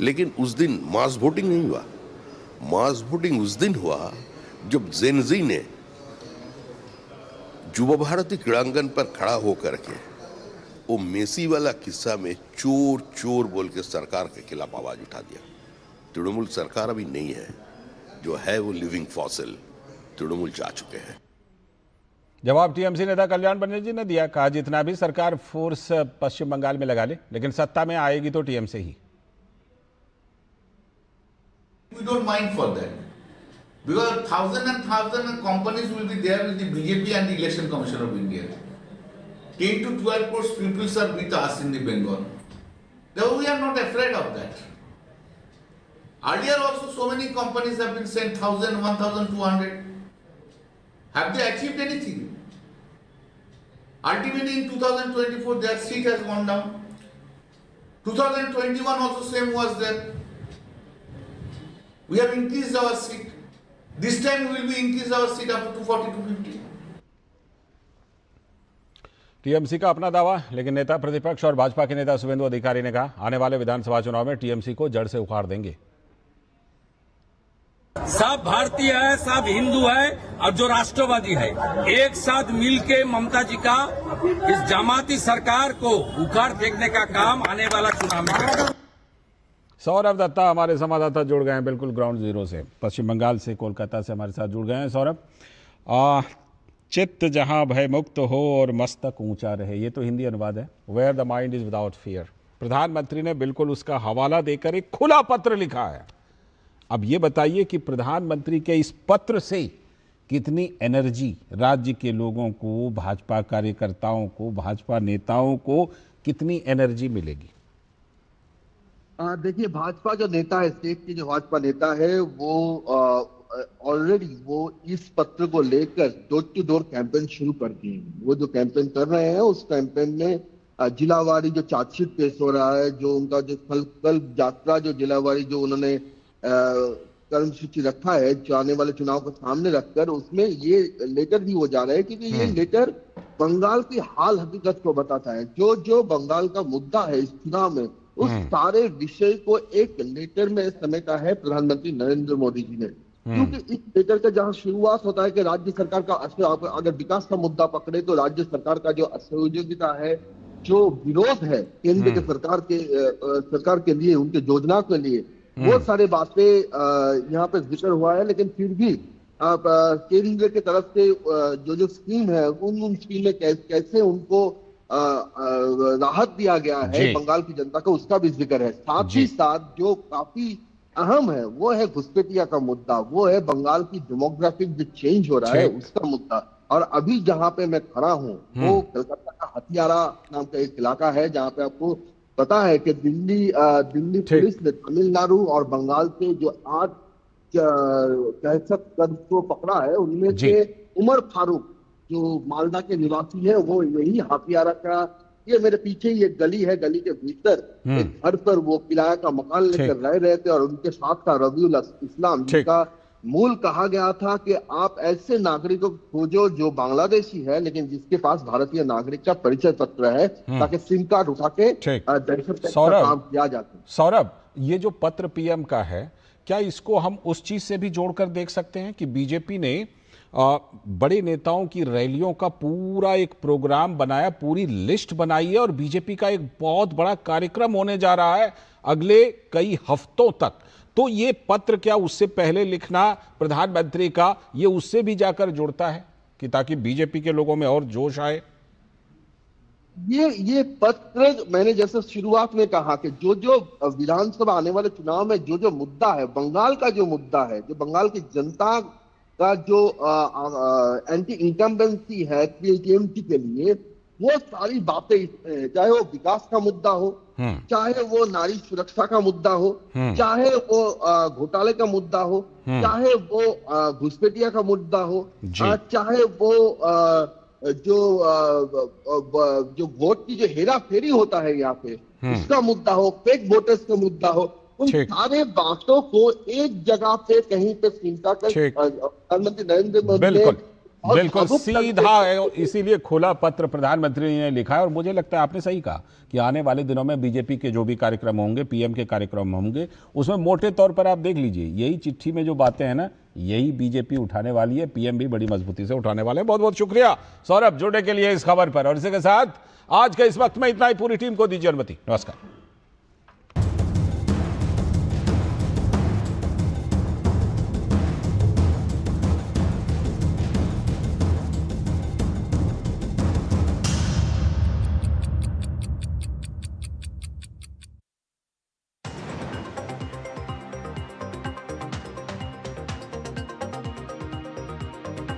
लेकिन उस दिन मास वोटिंग नहीं हुआ। मास वोटिंग उस दिन हुआ जब जेनजी ने युवा भारती क्रीड़ांगन पर खड़ा होकर के वो मेसी वाला किस्सा में चोर चोर बोल के सरकार के खिलाफ आवाज उठा दिया। तृणमूल सरकार अभी नहीं है, जो है वो लिविंग फॉसिल। तृणमूल जा चुके हैं। जवाब टीएमसी नेता कल्याण बनर्जी ने दिया। कहा जितना भी सरकार फोर्स पश्चिम बंगाल में लगा ले, लेकिन सत्ता में आएगी तो TMC he. We don't mind for that. Because thousands and thousands of companies will be there with the BJP and the Election Commission of India. 10 to 12 crores people are with us in the Bengal. Therefore, we are not afraid of that. Earlier also so many companies have been sent 1,000, 1,200. Have they achieved anything? Ultimately in 2024 their seat has gone down. 2021 also same was there. We have increased our seat. This time we will be increase our seat up to 40 to 50. TMC का अपना दावा, लेकिन नेता प्रतिपक्ष और भाजपा के नेता शुभेंदु अधिकारी ने कहा आने वाले विधानसभा चुनाव में टीएमसी को जड़ से उखाड़ देंगे। सब भारतीय है, सब हिंदू है और जो राष्ट्रवादी है, एक साथ मिलके ममता जी का इस जमाती सरकार को उखाड़ फेंकने का काम आने वाला चुनाव में करेगा। सौरभ दत्ता हमारे संवाददाता जुड़ गए हैं बिल्कुल ग्राउंड जीरो से, पश्चिम बंगाल से, कोलकाता से हमारे साथ जुड़ गए हैं। सौरभ, चित्त जहां भय मुक्त हो और मस्तक ऊंचा रहे, ये तो हिंदी अनुवाद है। Where the mind is without fear. प्रधानमंत्री ने बिल्कुल उसका हवाला देकर एक खुला पत्र लिखा है। अब ये बताइए कि प्रधानमंत्री के इस पत्र से कितनी एनर्जी राज्य के लोगों को, भाजपा कार्यकर्ताओं को, भाजपा नेताओं को कितनी एनर्जी मिलेगी? देखिए, भाजपा जो नेता है, स्टेट के जो भाजपा नेता है, वो ऑलरेडी वो इस पत्र को लेकर डोर टू डोर कैंपेन शुरू कर दिए हैं। वो जो कैंपेन कर रहे हैं, उस कैंपेन में जिलावारी जो चार्जशीट पेश हो रहा है, जो उनका जो कल यात्रा, जो जिलावारी जो उन्होंने कर्मसूची रखा है, जो आने वाले चुनाव को सामने रखकर, उसमें ये लेटर भी वो जा रहे हैं, क्योंकि ये लेटर बंगाल की हाल हकीकत को बताता है। जो बंगाल का मुद्दा है इस चुनाव में, उस सारे विषय को एक लेटर में समेटा है प्रधानमंत्री नरेंद्र मोदी जी ने। क्योंकि इस लेटर का जहां शुरुआत होता है कि राज्य सरकार का, अगर विकास का मुद्दा पकड़े तो राज्य सरकार का जो असहयोगिता है, जो विरोध है केंद्र के सरकार के लिए, उनके योजना के लिए, वो सारे बातें यहाँ पे जिक्र हुआ है। लेकिन फिर भी केंद्र की तरफ से जो स्कीम है, उन स्कीम में कैसे उनको राहत दिया गया है बंगाल की जनता को, उसका भी जिक्र है। साथ ही साथ जो काफी अहम है, वो है घुसपैठिया का मुद्दा, वो है बंगाल की डेमोग्राफिक जो चेंज हो रहा है उसका मुद्दा। और अभी जहाँ पे मैं खड़ा हूँ, वो कलकत्ता का हथियारा नाम का एक इलाका है, जहाँ पे आपको पता है कि दिल्ली पुलिस ने तमिलनाडु और बंगाल से जो 8 दहशतगर्द को पकड़ा है, उनमें से उमर फारूक जो मालदा के निवासी है, वो यही हथियारा का, ये मेरे पीछे ही एक गली है, गली के भीतर एक घर पर वो किराया का मकान लेकर रह रहे थे। और उनके साथ था रबीउल इस्लाम, जिसका मूल कहा गया था कि आप ऐसे नागरिकों को खोजो जो बांग्लादेशी है, लेकिन जिसके पास भारतीय नागरिक का परिचय पत्र है, ताकि सिम कार्ड उठा के दहशत का काम किया जाता है। सौरभ, ये जो पत्र पीएम का है, क्या इसको हम उस चीज से भी जोड़कर देख सकते हैं कि बीजेपी ने बड़े नेताओं की रैलियों का पूरा एक प्रोग्राम बनाया, पूरी लिस्ट बनाई है और बीजेपी का एक बहुत बड़ा कार्यक्रम होने जा रहा है अगले कई हफ्तों तक। तो ये पत्र क्या उससे पहले लिखना प्रधानमंत्री का, ये उससे भी जाकर जुड़ता है कि ताकि बीजेपी के लोगों में और जोश आए? ये पत्र मैंने जैसे शुरुआत में कहा कि जो विधानसभा आने वाले चुनाव में जो मुद्दा है, बंगाल का जो मुद्दा है, जो बंगाल की जनता का जो एंटी इनकम्बेंसी है टीएमसी के लिए, वो सारी बातें इसमें, चाहे वो विकास का मुद्दा हो, चाहे वो नारी सुरक्षा का मुद्दा हो, चाहे वो घोटाले का मुद्दा हो, चाहे वो घुसपैठिया का मुद्दा हो, चाहे वो जो वोट की जो हेरा फेरी होता है यहाँ पे उसका मुद्दा हो, फेक वोटर्स का मुद्दा हो, उन सारे बातों को एक जगह पे कहीं पे चिंता कर प्रधानमंत्री नरेंद्र मोदी ने बिल्कुल सीधा है, इसीलिए खुला पत्र प्रधानमंत्री ने लिखा है। और मुझे लगता है आपने सही कहा कि आने वाले दिनों में बीजेपी के जो भी कार्यक्रम होंगे, पीएम के कार्यक्रम होंगे, उसमें मोटे तौर पर आप देख लीजिए यही चिट्ठी में जो बातें हैं ना, यही बीजेपी उठाने वाली है, पीएम भी बड़ी मजबूती से उठाने वाले हैं। बहुत बहुत शुक्रिया सौरभ जुड़ने के लिए इस खबर पर। और इसी के साथ आज के इस वक्त में इतना ही, पूरी टीम को दीजिए अनुमति। नमस्कार।